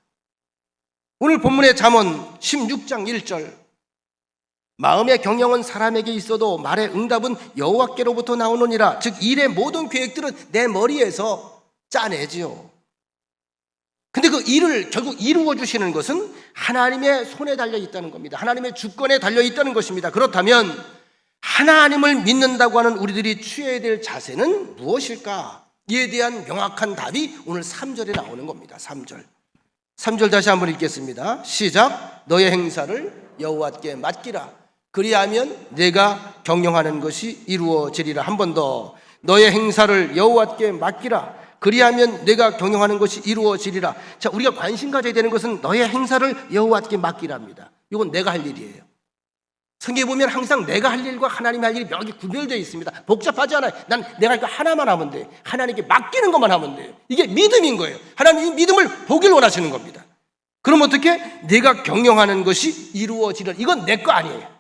오늘 본문의 잠언 16장 1절, 마음의 경영은 사람에게 있어도 말의 응답은 여호와께로부터 나오느니라. 즉 일의 모든 계획들은 내 머리에서 짜내지요. 근데 그 일을 결국 이루어 주시는 것은 하나님의 손에 달려 있다는 겁니다. 하나님의 주권에 달려 있다는 것입니다. 그렇다면 하나님을 믿는다고 하는 우리들이 취해야 될 자세는 무엇일까? 이에 대한 명확한 답이 오늘 3절에 나오는 겁니다. 3절 다시 한번 읽겠습니다. 시작. 너의 행사를 여호와께 맡기라. 그리하면 내가 경영하는 것이 이루어지리라. 한 번 더. 너의 행사를 여호와께 맡기라. 그리하면 내가 경영하는 것이 이루어지리라. 자, 우리가 관심 가져야 되는 것은 너의 행사를 여호와께 맡기랍니다. 이건 내가 할 일이에요. 성경에 보면 항상 내가 할 일과 하나님이 할 일이 명확히 구별되어 있습니다. 복잡하지 않아요. 난 내가 이거 하나만 하면 돼. 하나님께 맡기는 것만 하면 돼요. 이게 믿음인 거예요. 하나님이 믿음을 보길 원하시는 겁니다. 그럼 어떻게? 내가 경영하는 것이 이루어지리라. 이건 내 거 아니에요.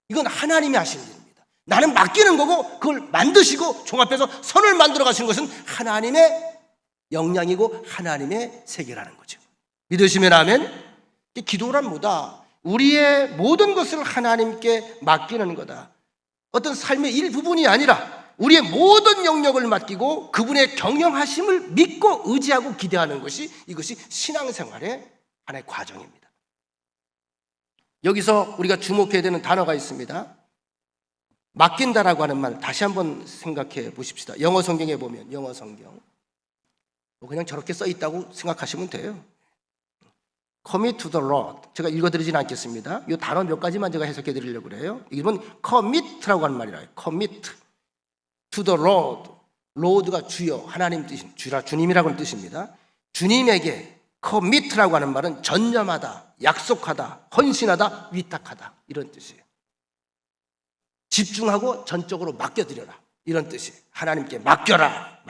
이건 하나님이 하시는 일입니다. 나는 맡기는 거고 그걸 만드시고 종합해서 선을 만들어 가시는 것은 하나님의 역량이고 하나님의 세계라는 거죠. 믿으시면 아멘. 기도란 뭐다? 우리의 모든 것을 하나님께 맡기는 거다. 어떤 삶의 일부분이 아니라 우리의 모든 영역을 맡기고 그분의 경영하심을 믿고 의지하고 기대하는 것이 이것이 신앙생활의 하나의 과정입니다. 여기서 우리가 주목해야 되는 단어가 있습니다. 맡긴다라고 하는 말 다시 한번 생각해 보십시다. 영어 성경에 보면 영어 성경 그냥 저렇게 써 있다고 생각하시면 돼요. Commit to the Lord. 제가 읽어드리지는 않겠습니다. 이 단어 몇 가지만 제가 해석해 드리려고 그래요. 이건 commit라고 하는 말이라요. Commit to the Lord. Lord가 주여, 하나님 뜻, 주님이라고 하는 뜻입니다. 주님에게 commit라고 하는 말은 전념하다, 약속하다, 헌신하다, 위탁하다 이런 뜻이에요. 집중하고 전적으로 맡겨드려라 이런 뜻이에요. 하나님께 맡겨라.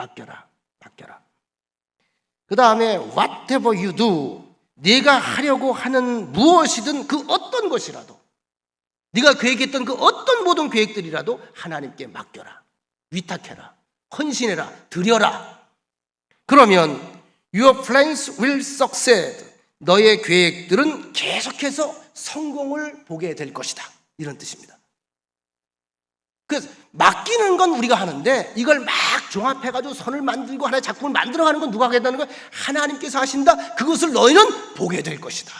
그 다음에 whatever you do, 네가 하려고 하는 무엇이든 그 어떤 것이라도, 네가 계획했던 그 어떤 모든 계획들이라도 하나님께 맡겨라, 위탁해라, 헌신해라, 드려라. 그러면 Your plans will succeed. 너의 계획들은 계속해서 성공을 보게 될 것이다. 이런 뜻입니다. 그래서 맡기는 건 우리가 하는데 이걸 막 종합해가지고 선을 만들고 하나의 작품을 만들어가는 건 누가 하겠다는 거예요? 하나님께서 하신다. 그것을 너희는 보게 될 것이다.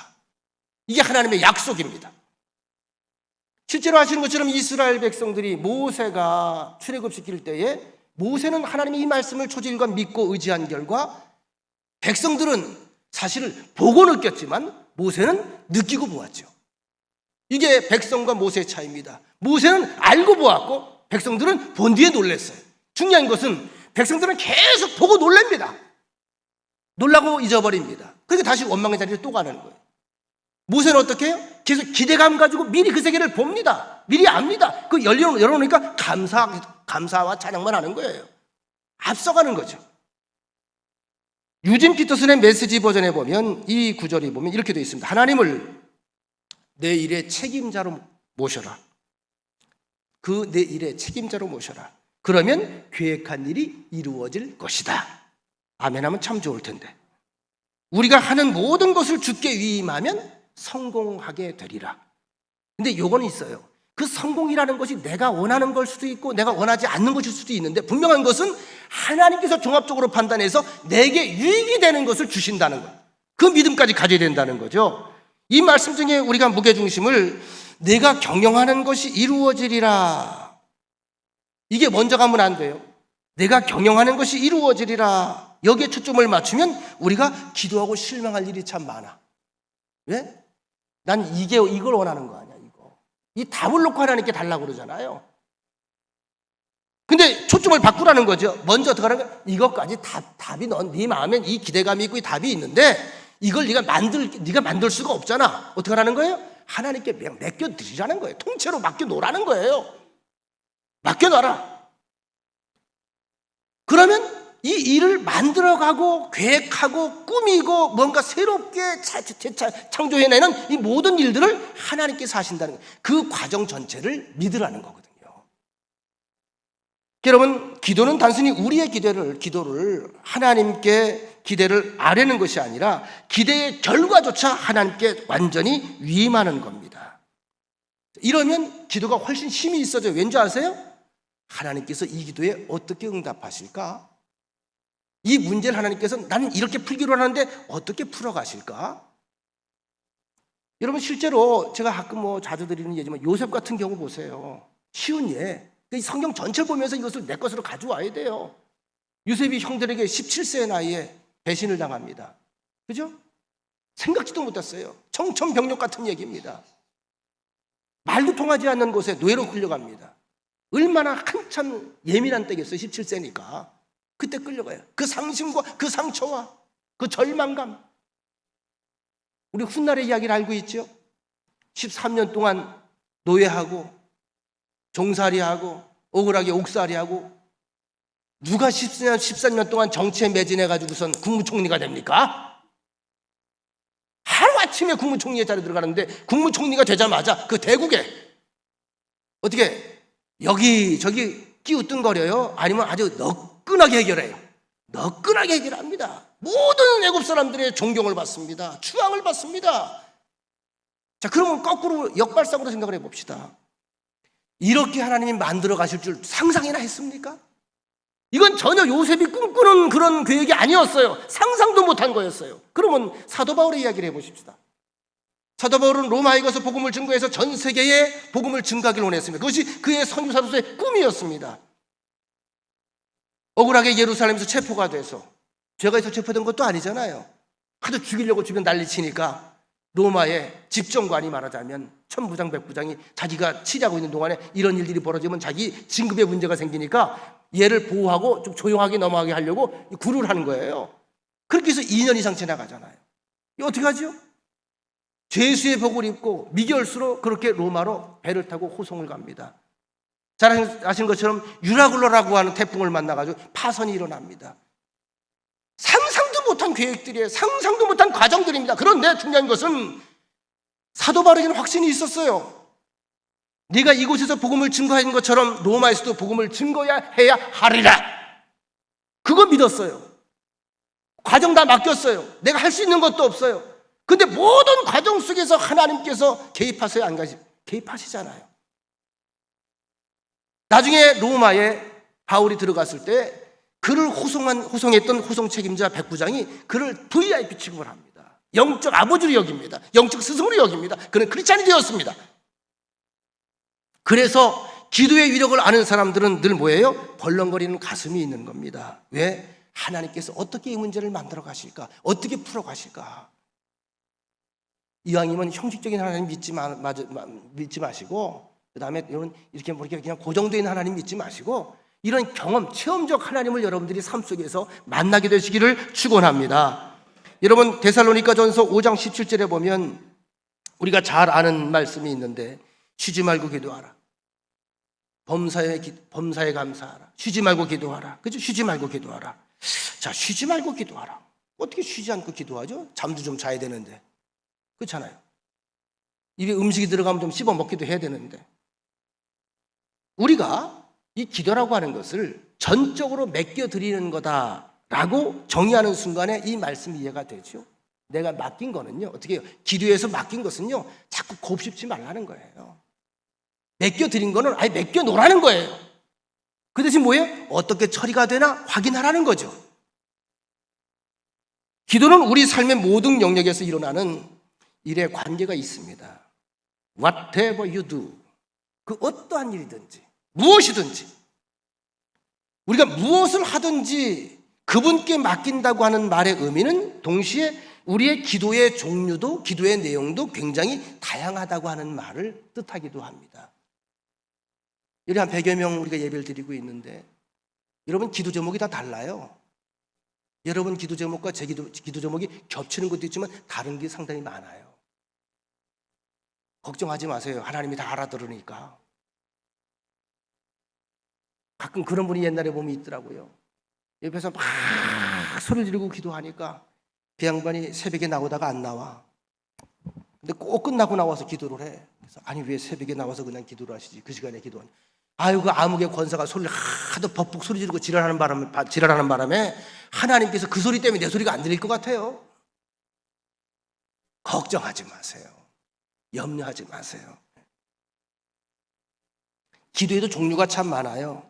이게 하나님의 약속입니다. 실제로 하시는 것처럼 이스라엘 백성들이 모세가 출애굽시킬 때에 모세는 하나님의 이 말씀을 초질과 믿고 의지한 결과 백성들은 사실을 보고 느꼈지만 모세는 느끼고 보았죠. 이게 백성과 모세의 차이입니다. 모세는 알고 보았고 백성들은 본 뒤에 놀랐어요. 중요한 것은 백성들은 계속 보고 놀랍니다. 놀라고 잊어버립니다. 그러니까 다시 원망의 자리에 또 가는 거예요. 모세는 어떻게 해요? 계속 기대감 가지고 미리 그 세계를 봅니다. 미리 압니다. 그 열어놓으니까 감사와 찬양만 하는 거예요. 앞서가는 거죠. 유진 피터슨의 메시지 버전에 보면 이 구절이 보면 이렇게 되어 있습니다. 하나님을 내 일의 책임자로 모셔라. 그 내 일의 책임자로 모셔라. 그러면 계획한 일이 이루어질 것이다. 아멘 하면 참 좋을 텐데. 우리가 하는 모든 것을 주께 위임하면 성공하게 되리라. 근데 요거는 있어요. 그 성공이라는 것이 내가 원하는 걸 수도 있고 내가 원하지 않는 것일 수도 있는데 분명한 것은 하나님께서 종합적으로 판단해서 내게 유익이 되는 것을 주신다는 것. 그 믿음까지 가져야 된다는 거죠. 이 말씀 중에 우리가 무게중심을 내가 경영하는 것이 이루어지리라. 이게 먼저 가면 안 돼요. 내가 경영하는 것이 이루어지리라. 여기에 초점을 맞추면 우리가 기도하고 실망할 일이 참 많아. 왜? 난 이걸 원하는 거 아니야, 이거. 이 답을 놓고 하나님께 달라고 그러잖아요. 근데 초점을 바꾸라는 거죠. 먼저 어떻게 하는 거야? 이것까지 답이 네 마음엔 이 기대감이 있고 이 답이 있는데 이걸 네가 만들 수가 없잖아. 어떻게 하라는 거예요? 하나님께 맡겨드리라는 거예요. 통째로 맡겨놓으라는 거예요. 맡겨놔라. 그러면 이 일을 만들어가고 계획하고 꾸미고 뭔가 새롭게 창조해내는 이 모든 일들을 하나님께서 하신다는 거예요. 그 과정 전체를 믿으라는 거거든요. 여러분, 기도는 단순히 우리의 기도를 하나님께 기대를 아뢰는 것이 아니라 기대의 결과조차 하나님께 완전히 위임하는 겁니다. 이러면 기도가 훨씬 힘이 있어져요. 왠지 아세요? 하나님께서 이 기도에 어떻게 응답하실까? 이 문제를 하나님께서 나는 이렇게 풀기로 하는데 어떻게 풀어가실까? 여러분, 실제로 제가 가끔 자주 드리는 예지만 요셉 같은 경우 보세요. 쉬운 예. 성경 전체를 보면서 이것을 내 것으로 가져와야 돼요. 요셉이 형들에게 17세의 나이에 배신을 당합니다. 그죠? 생각지도 못했어요. 청천벽력 같은 얘기입니다. 말도 통하지 않는 곳에 노예로 끌려갑니다. 얼마나 한참 예민한 때겠어요. 17세니까. 그때 끌려가요. 그 상심과 그 상처와 그 절망감. 우리 훗날의 이야기를 알고 있죠? 13년 동안 노예하고 종살이하고 억울하게 옥살이하고 누가 14년 동안 정치에 매진해가지고선 국무총리가 됩니까? 하루아침에 국무총리의 자리에 들어가는데 국무총리가 되자마자 그 대국에 어떻게 여기저기 끼우뚱거려요? 아니면 아주 너끈하게 해결해요? 너끈하게 해결합니다. 모든 애국 사람들의 존경을 받습니다. 추앙을 받습니다. 자, 그러면 거꾸로 역발상으로 생각을 해봅시다. 이렇게 하나님이 만들어 가실 줄 상상이나 했습니까? 이건 전혀 요셉이 꿈꾸는 그런 계획이 아니었어요. 상상도 못한 거였어요. 그러면 사도 바울의 이야기를 해보십시다. 사도 바울은 로마에 가서 복음을 증거해서 전 세계에 복음을 증거하기를 원했습니다. 그것이 그의 선교사로서의 꿈이었습니다. 억울하게 예루살렘에서 체포가 돼서 죄가 있어 체포된 것도 아니잖아요. 하도 죽이려고 주변 난리치니까 로마의 집정관이 말하자면 천부장 백부장이 자기가 치자고 있는 동안에 이런 일들이 벌어지면 자기 진급에 문제가 생기니까 얘를 보호하고 좀 조용하게 넘어가게 하려고 구를 하는 거예요. 그렇게 해서 2년 이상 지나가잖아요. 이거 어떻게 하죠? 죄수의 복을 입고 미결수로 그렇게 로마로 배를 타고 호송을 갑니다. 잘 아시는 것처럼 유라굴로라고 하는 태풍을 만나가지고 파선이 일어납니다. 상상도 못한 계획들이에요. 상상도 못한 과정들입니다. 그런데 중요한 것은 사도 바울에게는 확신이 있었어요. 네가 이곳에서 복음을 증거하는 것처럼 로마에서도 복음을 증거해야 하리라. 그거 믿었어요. 과정 다 맡겼어요. 내가 할 수 있는 것도 없어요. 근데 모든 과정 속에서 하나님께서 개입하세요? 안 개입하시잖아요. 나중에 로마에 바울이 들어갔을 때 그를 호송했던 호송 책임자 백부장이 그를 VIP 취급을 합니다. 영적 아버지로 여깁니다. 영적 스승으로 여깁니다. 그는 크리스찬이 되었습니다. 그래서 기도의 위력을 아는 사람들은 늘 뭐예요? 벌렁거리는 가슴이 있는 겁니다. 왜? 하나님께서 어떻게 이 문제를 만들어 가실까? 어떻게 풀어 가실까? 이왕이면 형식적인 하나님 믿지 마시고, 그 다음에 이렇게 그냥 고정된 하나님 믿지 마시고, 이런 경험, 체험적 하나님을 여러분들이 삶 속에서 만나게 되시기를 축원합니다. 여러분, 데살로니가전서 5장 17절에 보면 우리가 잘 아는 말씀이 있는데, 쉬지 말고 기도하라. 범사에 감사하라. 쉬지 말고 기도하라. 그죠? 쉬지 말고 기도하라. 자, 쉬지 말고 기도하라. 어떻게 쉬지 않고 기도하죠? 잠도 좀 자야 되는데. 그렇잖아요. 입에 음식이 들어가면 좀 씹어 먹기도 해야 되는데. 우리가 이 기도라고 하는 것을 전적으로 맡겨드리는 거다라고 정의하는 순간에 이 말씀이 이해가 되죠. 내가 맡긴 거는요, 어떻게 해요? 기도에서 맡긴 것은요, 자꾸 곱씹지 말라는 거예요. 맡겨드린 거는 아예 맡겨놓으라는 거예요. 그 대신 뭐예요? 어떻게 처리가 되나 확인하라는 거죠. 기도는 우리 삶의 모든 영역에서 일어나는 일에 관계가 있습니다. Whatever you do, 그 어떠한 일이든지 무엇이든지 우리가 무엇을 하든지 그분께 맡긴다고 하는 말의 의미는 동시에 우리의 기도의 종류도 기도의 내용도 굉장히 다양하다고 하는 말을 뜻하기도 합니다. 여기 한 100여 명 우리가 예배를 드리고 있는데 여러분 기도 제목이 다 달라요. 여러분 기도 제목과 제 기도 제목이 겹치는 것도 있지만 다른 게 상당히 많아요. 걱정하지 마세요. 하나님이 다 알아들으니까. 가끔 그런 분이 옛날에 보면 있더라고요. 옆에서 막 소리를 지르고 기도하니까 그 양반이 새벽에 나오다가 안 나와. 근데 꼭 끝나고 나와서 기도를 해. 그래서 아니 왜 새벽에 나와서 그냥 기도를 하시지? 그 시간에 기도하니. 아유 그 암흑의 권사가 소리를 하도 벅벅 소리 지르고 지랄하는 바람에 하나님께서 그 소리 때문에 내 소리가 안 들릴 것 같아요. 걱정하지 마세요. 염려하지 마세요. 기도에도 종류가 참 많아요.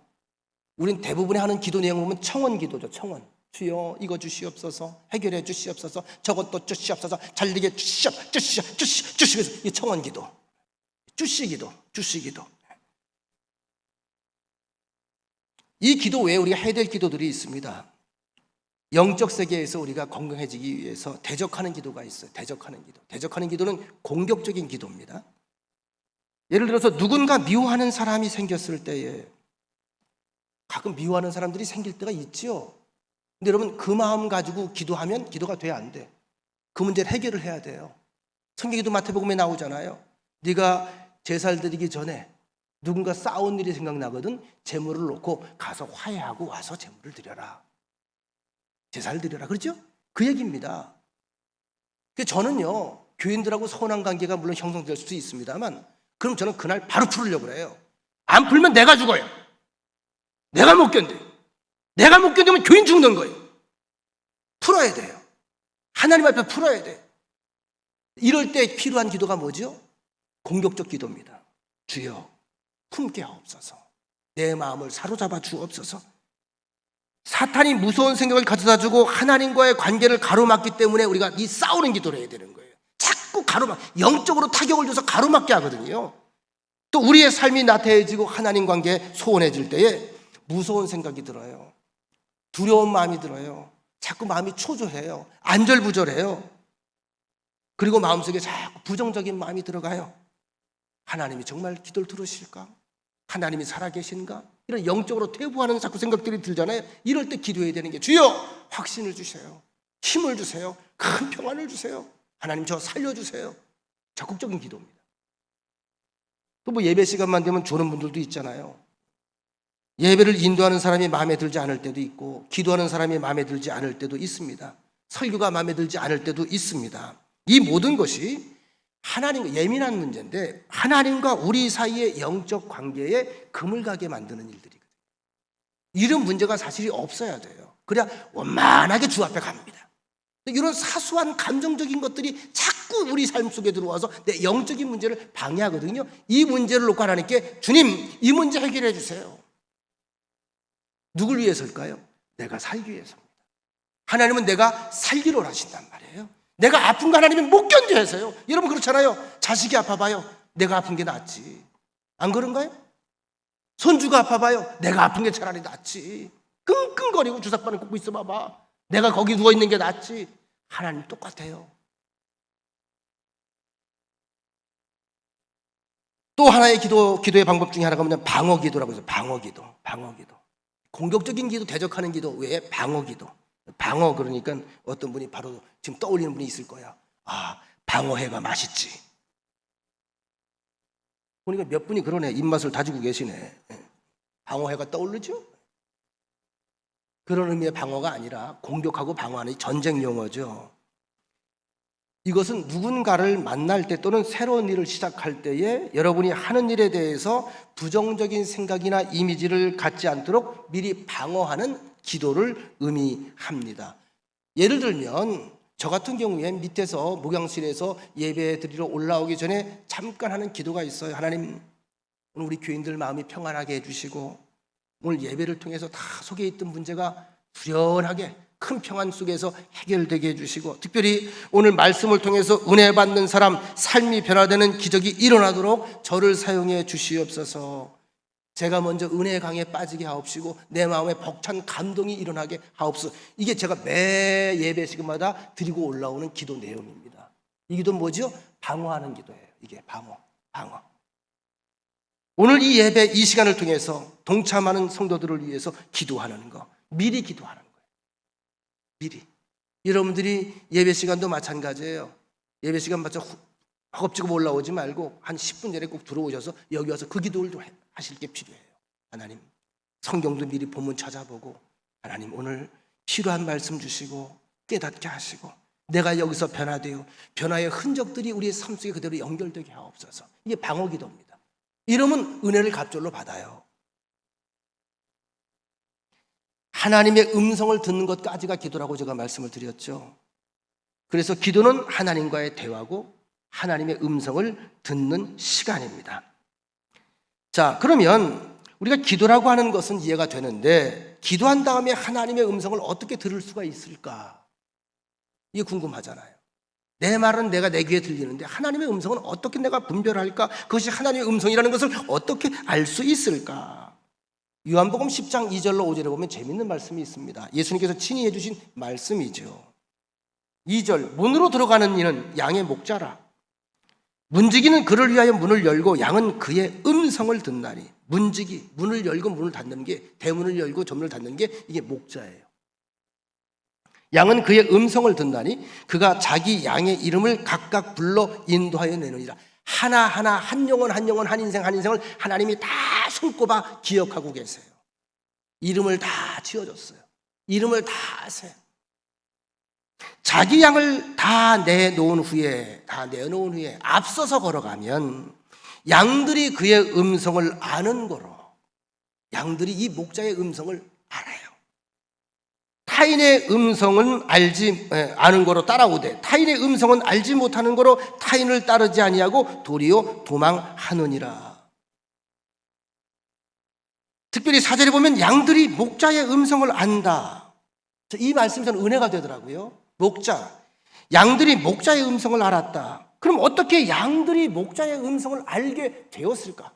우린 대부분에 하는 기도 내용 보면 청원 기도죠. 청원. 주여 이거 주시옵소서, 해결해 주시옵소서, 저것도 주시옵소서, 잘되게 주시옵소서. 이 청원 기도, 주시기도. 이 기도 외에 우리가 해야 될 기도들이 있습니다. 영적 세계에서 우리가 건강해지기 위해서 대적하는 기도가 있어요. 대적하는 기도는 공격적인 기도입니다. 예를 들어서 누군가 미워하는 사람이 생겼을 때에 가끔 미워하는 사람들이 생길 때가 있지요. 근데 여러분 그 마음 가지고 기도하면 기도가 돼 안 돼? 그 문제를 해결을 해야 돼요. 성경에도 마태복음에 나오잖아요. 네가 제사를 드리기 전에 누군가 싸운 일이 생각나거든 제물을 놓고 가서 화해하고 와서 제물을 드려라. 제사를 드려라. 그렇죠? 그 얘기입니다. 저는요 교인들하고 서운한 관계가 물론 형성될 수도 있습니다만 그럼 저는 그날 바로 풀으려고 그래요. 안 풀면 내가 죽어요. 내가 못 견뎌요. 내가 못 견디면 교인 죽는 거예요. 풀어야 돼요. 하나님 앞에 풀어야 돼요. 이럴 때 필요한 기도가 뭐죠? 공격적 기도입니다. 주여 품게 하옵소서. 내 마음을 사로잡아 주옵소서. 사탄이 무서운 생각을 가져다 주고 하나님과의 관계를 가로막기 때문에 우리가 이 싸우는 기도를 해야 되는 거예요. 자꾸 영적으로 타격을 줘서 가로막게 하거든요. 또 우리의 삶이 나태해지고 하나님 관계에 소원해질 때에 무서운 생각이 들어요. 두려운 마음이 들어요. 자꾸 마음이 초조해요. 안절부절해요. 그리고 마음속에 자꾸 부정적인 마음이 들어가요. 하나님이 정말 기도를 들으실까? 하나님이 살아계신가? 이런 영적으로 퇴보하는 자꾸 생각들이 들잖아요. 이럴 때 기도해야 되는 게 주여 확신을 주세요. 힘을 주세요. 큰 평안을 주세요. 하나님 저 살려주세요. 적극적인 기도입니다. 또 뭐 예배 시간만 되면 조는 분들도 있잖아요. 예배를 인도하는 사람이 마음에 들지 않을 때도 있고 기도하는 사람이 마음에 들지 않을 때도 있습니다. 설교가 마음에 들지 않을 때도 있습니다. 이 모든 것이 하나님과 예민한 문제인데 하나님과 우리 사이의 영적 관계에 금을 가게 만드는 일들이거든요. 이런 문제가 사실이 없어야 돼요. 그래야 원만하게 주 앞에 갑니다. 이런 사소한 감정적인 것들이 자꾸 우리 삶 속에 들어와서 내 영적인 문제를 방해하거든요. 이 문제를 놓고 하나님께 주님 이 문제 해결해 주세요. 누굴 위해서일까요? 내가 살기 위해서입니다. 하나님은 내가 살기로 하신단 말이에요. 내가 아픈 거 하나님은 못 견뎌 해서요. 여러분 그렇잖아요. 자식이 아파봐요. 내가 아픈 게 낫지. 안 그런가요? 손주가 아파봐요. 내가 아픈 게 차라리 낫지. 끙끙거리고 주사바늘 꽂고 있어 봐봐. 내가 거기 누워있는 게 낫지. 하나님 똑같아요. 또 하나의 기도의 방법 중에 하나가 뭐냐면 방어기도라고 해서 방어기도. 공격적인 기도, 대적하는 기도 외에 방어기도. 방어 그러니까 어떤 분이 바로 지금 떠올리는 분이 있을 거야. 아, 방어회가 맛있지. 보니까 몇 분이 그러네. 입맛을 다지고 계시네. 방어회가 떠오르죠? 그런 의미의 방어가 아니라 공격하고 방어하는 전쟁 용어죠. 이것은 누군가를 만날 때 또는 새로운 일을 시작할 때에 여러분이 하는 일에 대해서 부정적인 생각이나 이미지를 갖지 않도록 미리 방어하는 기도를 의미합니다. 예를 들면 저 같은 경우에 밑에서 목양실에서 예배 드리러 올라오기 전에 잠깐 하는 기도가 있어요. 하나님 오늘 우리 교인들 마음이 평안하게 해주시고 오늘 예배를 통해서 다 속에 있던 문제가 후련하게 큰 평안 속에서 해결되게 해주시고 특별히 오늘 말씀을 통해서 은혜 받는 사람 삶이 변화되는 기적이 일어나도록 저를 사용해 주시옵소서. 제가 먼저 은혜의 강에 빠지게 하옵시고 내 마음에 벅찬 감동이 일어나게 하옵소서. 이게 제가 매 예배 시간마다 드리고 올라오는 기도 내용입니다. 이 기도는 뭐죠? 방어하는 기도예요. 이게 방어. 오늘 이 예배 이 시간을 통해서 동참하는 성도들을 위해서 기도하는 거, 미리 기도하는 거예요. 미리. 여러분들이 예배 시간도 마찬가지예요. 예배 시간 맞춰 허겁지겁 올라오지 말고 한 10분 전에 꼭 들어오셔서 여기 와서 그 기도를 좀 하실 게 필요해요. 하나님, 성경도 미리 본문 찾아보고 하나님 오늘 필요한 말씀 주시고 깨닫게 하시고 내가 여기서 변화되어 변화의 흔적들이 우리의 삶 속에 그대로 연결되게 하옵소서. 이게 방어 기도입니다. 이러면 은혜를 갑절로 받아요. 하나님의 음성을 듣는 것까지가 기도라고 제가 말씀을 드렸죠. 그래서 기도는 하나님과의 대화고 하나님의 음성을 듣는 시간입니다. 자, 그러면 우리가 기도라고 하는 것은 이해가 되는데 기도한 다음에 하나님의 음성을 어떻게 들을 수가 있을까? 이게 궁금하잖아요. 내 말은 내가 내 귀에 들리는데 하나님의 음성은 어떻게 내가 분별할까? 그것이 하나님의 음성이라는 것을 어떻게 알 수 있을까? 요한복음 10장 2절로 5절에 보면 재밌는 말씀이 있습니다. 예수님께서 친히 해주신 말씀이죠. 2절, 문으로 들어가는 이는 양의 목자라. 문지기는 그를 위하여 문을 열고 양은 그의 음성을 듣나니. 문지기, 문을 열고 문을 닫는 게, 대문을 열고 전문을 닫는 게 이게 목자예요. 양은 그의 음성을 듣나니 그가 자기 양의 이름을 각각 불러 인도하여 내느니라. 하나하나 한 영혼 한 영혼 한 인생 한 인생을 하나님이 다 손꼽아 기억하고 계세요. 이름을 다 지어줬어요. 이름을 다 아세요. 자기 양을 다 내놓은 후에 앞서서 걸어가면 양들이 그의 음성을 아는 거로 양들이 이 목자의 음성을 알아요. 타인의 음성은 아는 거로 따라오되 타인의 음성은 알지 못하는 거로 타인을 따르지 아니하고 도리어 도망하느니라. 특별히 4절에 보면 양들이 목자의 음성을 안다. 이 말씀이 저는 은혜가 되더라고요. 목자, 양들이 목자의 음성을 알았다. 그럼 어떻게 양들이 목자의 음성을 알게 되었을까?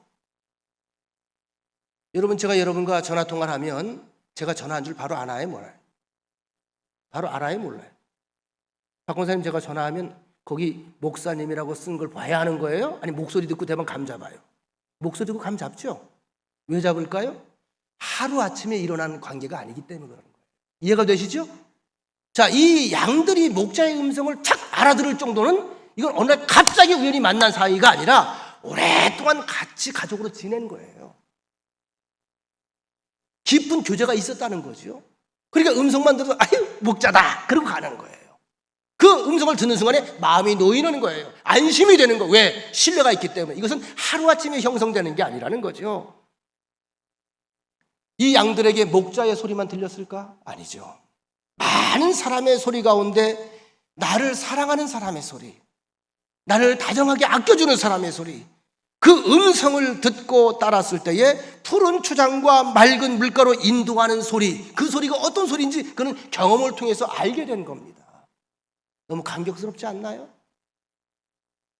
여러분, 제가 여러분과 전화통화를 하면 제가 전화한 줄 바로 알아요, 몰라요? 바로 알아요, 몰라요? 박 권사님, 제가 전화하면 거기 목사님이라고 쓴 걸 봐야 하는 거예요? 아니 목소리 듣고 대만 감 잡아요? 목소리 듣고 감 잡죠? 왜 잡을까요? 하루아침에 일어난 관계가 아니기 때문에 그런 거예요. 이해가 되시죠? 자, 이 양들이 목자의 음성을 착 알아들을 정도는 이건 어느 날 갑자기 우연히 만난 사이가 아니라 오랫동안 같이 가족으로 지낸 거예요. 깊은 교제가 있었다는 거죠. 그러니까 음성만 들어서 아유 목자다 그러고 가는 거예요. 그 음성을 듣는 순간에 마음이 놓이는 거예요. 안심이 되는 거예요. 왜? 신뢰가 있기 때문에. 이것은 하루아침에 형성되는 게 아니라는 거죠. 이 양들에게 목자의 소리만 들렸을까? 아니죠. 많은 사람의 소리 가운데 나를 사랑하는 사람의 소리, 나를 다정하게 아껴주는 사람의 소리, 그 음성을 듣고 따랐을 때에 푸른 초장과 맑은 물가로 인도하는 소리, 그 소리가 어떤 소리인지 그는 경험을 통해서 알게 된 겁니다. 너무 감격스럽지 않나요?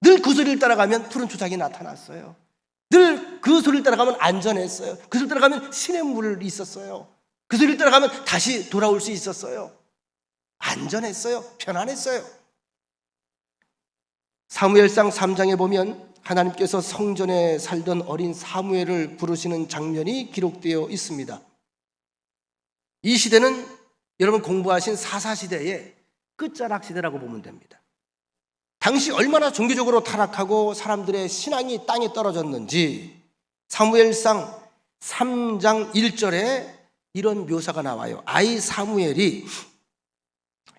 늘 그 소리를 따라가면 푸른 초장이 나타났어요. 늘 그 소리를 따라가면 안전했어요. 그 소리를 따라가면 시냇물이 있었어요. 그 소리를 따라가면 다시 돌아올 수 있었어요. 안전했어요. 편안했어요. 사무엘상 3장에 보면 하나님께서 성전에 살던 어린 사무엘을 부르시는 장면이 기록되어 있습니다. 이 시대는 여러분 공부하신 사사시대의 끝자락 시대라고 보면 됩니다. 당시 얼마나 종교적으로 타락하고 사람들의 신앙이 땅에 떨어졌는지 사무엘상 3장 1절에 이런 묘사가 나와요. 아이 사무엘이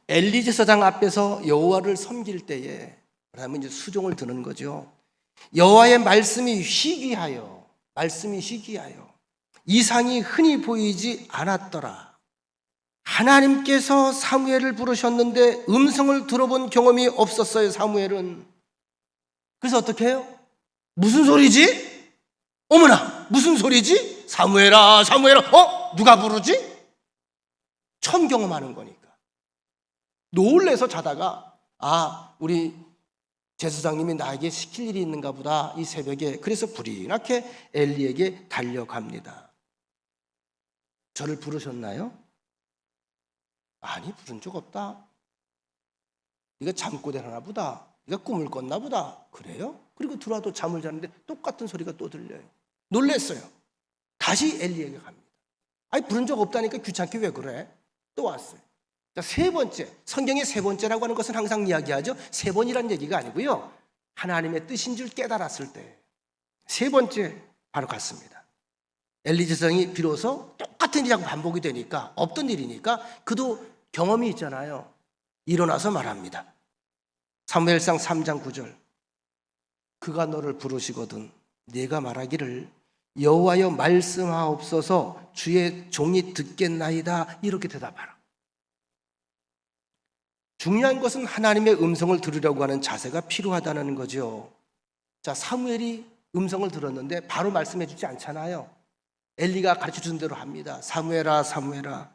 엘리 제사장 앞에서 여호와를 섬길 때에 그러면 이제 수종을 드는 거죠. 여호와의 말씀이 희귀하여 이상이 흔히 보이지 않았더라. 하나님께서 사무엘을 부르셨는데 음성을 들어본 경험이 없었어요. 사무엘은. 그래서 어떻게 해요? 무슨 소리지? 어머나 무슨 소리지? 사무엘아 사무엘아 누가 부르지? 처음 경험하는 거니까 놀래서 자다가 우리 제사장님이 나에게 시킬 일이 있는가 보다 이 새벽에. 그래서 불이 나게 엘리에게 달려갑니다. 저를 부르셨나요? 아니, 부른 적 없다. 네가 잠꼬대 하나 보다. 네가 꿈을 꿨나 보다. 그래요? 그리고 들어와도 잠을 자는데 똑같은 소리가 또 들려요. 놀랬어요. 다시 엘리에게 갑니다. 아니, 부른 적 없다니까 귀찮게 왜 그래? 또 왔어요. 자, 세 번째, 성경의 세 번째라고 하는 것은 항상 이야기하죠. 세 번이라는 얘기가 아니고요, 하나님의 뜻인 줄 깨달았을 때 세 번째 바로 갔습니다. 엘리 제사장이 비로소 똑같은 일이 자꾸 반복이 되니까, 없던 일이니까 그도 경험이 있잖아요. 일어나서 말합니다. 사무엘상 3장 9절. 그가 너를 부르시거든 네가 말하기를 여호와여 말씀하옵소서 주의 종이 듣겠나이다. 이렇게 대답하라. 중요한 것은 하나님의 음성을 들으려고 하는 자세가 필요하다는 거죠. 자, 사무엘이 음성을 들었는데 바로 말씀해 주지 않잖아요. 엘리가 가르쳐 준 대로 합니다. 사무엘아, 사무엘아.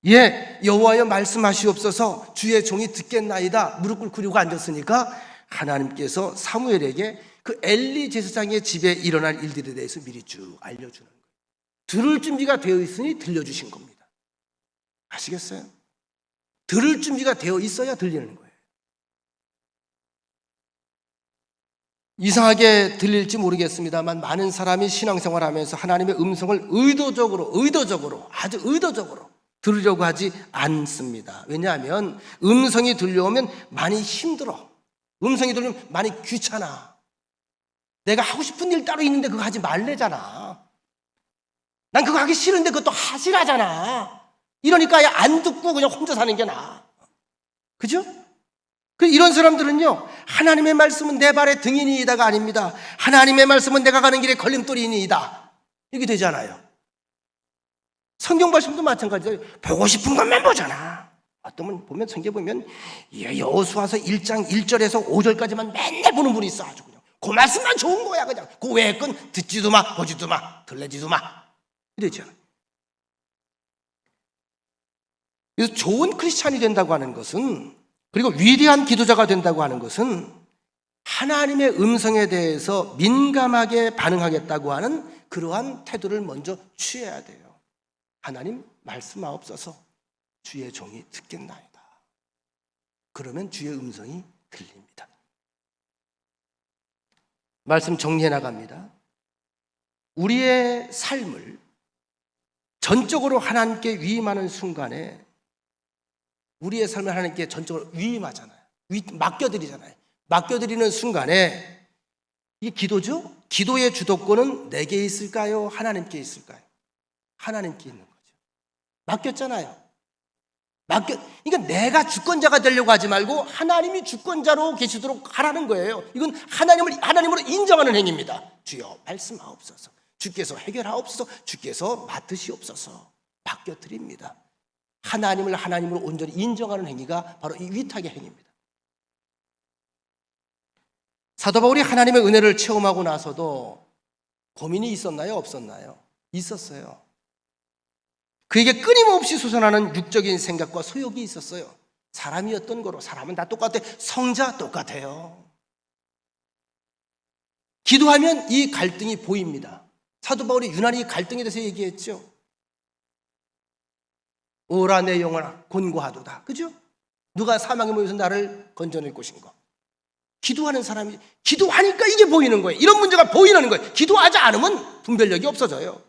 예, 여호와여 말씀하시옵소서 주의 종이 듣겠나이다. 무릎 꿇으려고 앉았으니까 하나님께서 사무엘에게 그 엘리 제사장의 집에 일어날 일들에 대해서 미리 쭉 알려주는 거예요. 들을 준비가 되어 있으니 들려주신 겁니다. 아시겠어요? 들을 준비가 되어 있어야 들리는 거예요. 이상하게 들릴지 모르겠습니다만 많은 사람이 신앙생활하면서 하나님의 음성을 아주 의도적으로 들으려고 하지 않습니다. 왜냐하면 음성이 들려오면 많이 힘들어. 음성이 들리면 많이 귀찮아. 내가 하고 싶은 일 따로 있는데 그거 하지 말래잖아. 난 그거 하기 싫은데 그것도 하시라잖아. 이러니까 안 듣고 그냥 혼자 사는 게 나아. 그죠? 이런 사람들은요, 하나님의 말씀은 내 발의 등이니이다가 아닙니다. 하나님의 말씀은 내가 가는 길에 걸림돌이니이다. 이렇게 되잖아요. 성경 말씀도 마찬가지예요. 보고 싶은 것만 보잖아. 어떤 분 보면 성경 보면 여호수아서 1장 1절에서 5절까지만 맨날 보는 분이 있어. 아주 그냥 그 말씀만 좋은 거야. 그냥 그 외의 건 듣지도 마, 보지도 마, 들레지도 마. 이러잖아요. 그래서 좋은 크리스찬이 된다고 하는 것은, 그리고 위대한 기도자가 된다고 하는 것은 하나님의 음성에 대해서 민감하게 반응하겠다고 하는 그러한 태도를 먼저 취해야 돼요. 하나님 말씀하옵소서 주의 종이 듣겠나이다. 그러면 주의 음성이 들립니다. 말씀 정리해 나갑니다. 우리의 삶을 전적으로 하나님께 위임하는 순간에 우리의 삶을 하나님께 전적으로 위임하잖아요. 맡겨드리잖아요. 맡겨드리는 순간에 이게 기도죠? 기도의 주도권은 내게 있을까요? 하나님께 있을까요? 하나님께 있는 거죠. 맡겼잖아요. 그러니까 내가 주권자가 되려고 하지 말고 하나님이 주권자로 계시도록 하라는 거예요. 이건 하나님으로 인정하는 행위입니다. 주여 말씀하옵소서. 주께서 해결하옵소서. 주께서 맡으시옵소서. 맡겨드립니다. 하나님을 하나님으로 온전히 인정하는 행위가 바로 이 위탁의 행위입니다. 사도 바울이 하나님의 은혜를 체험하고 나서도 고민이 있었나요? 없었나요? 있었어요. 그에게 끊임없이 솟아나는 육적인 생각과 소욕이 있었어요. 사람이었던 거로. 사람은 다 똑같아. 성자 똑같아요. 기도하면 이 갈등이 보입니다. 사도 바울이 유난히 갈등에 대해서 얘기했죠. 오라 내 영혼아 곤고하도다. 그죠? 누가 사망의 몸에서 나를 건져낼 것인가. 기도하는 사람이 기도하니까 이게 보이는 거예요. 이런 문제가 보이는 거예요. 기도하지 않으면 분별력이 없어져요.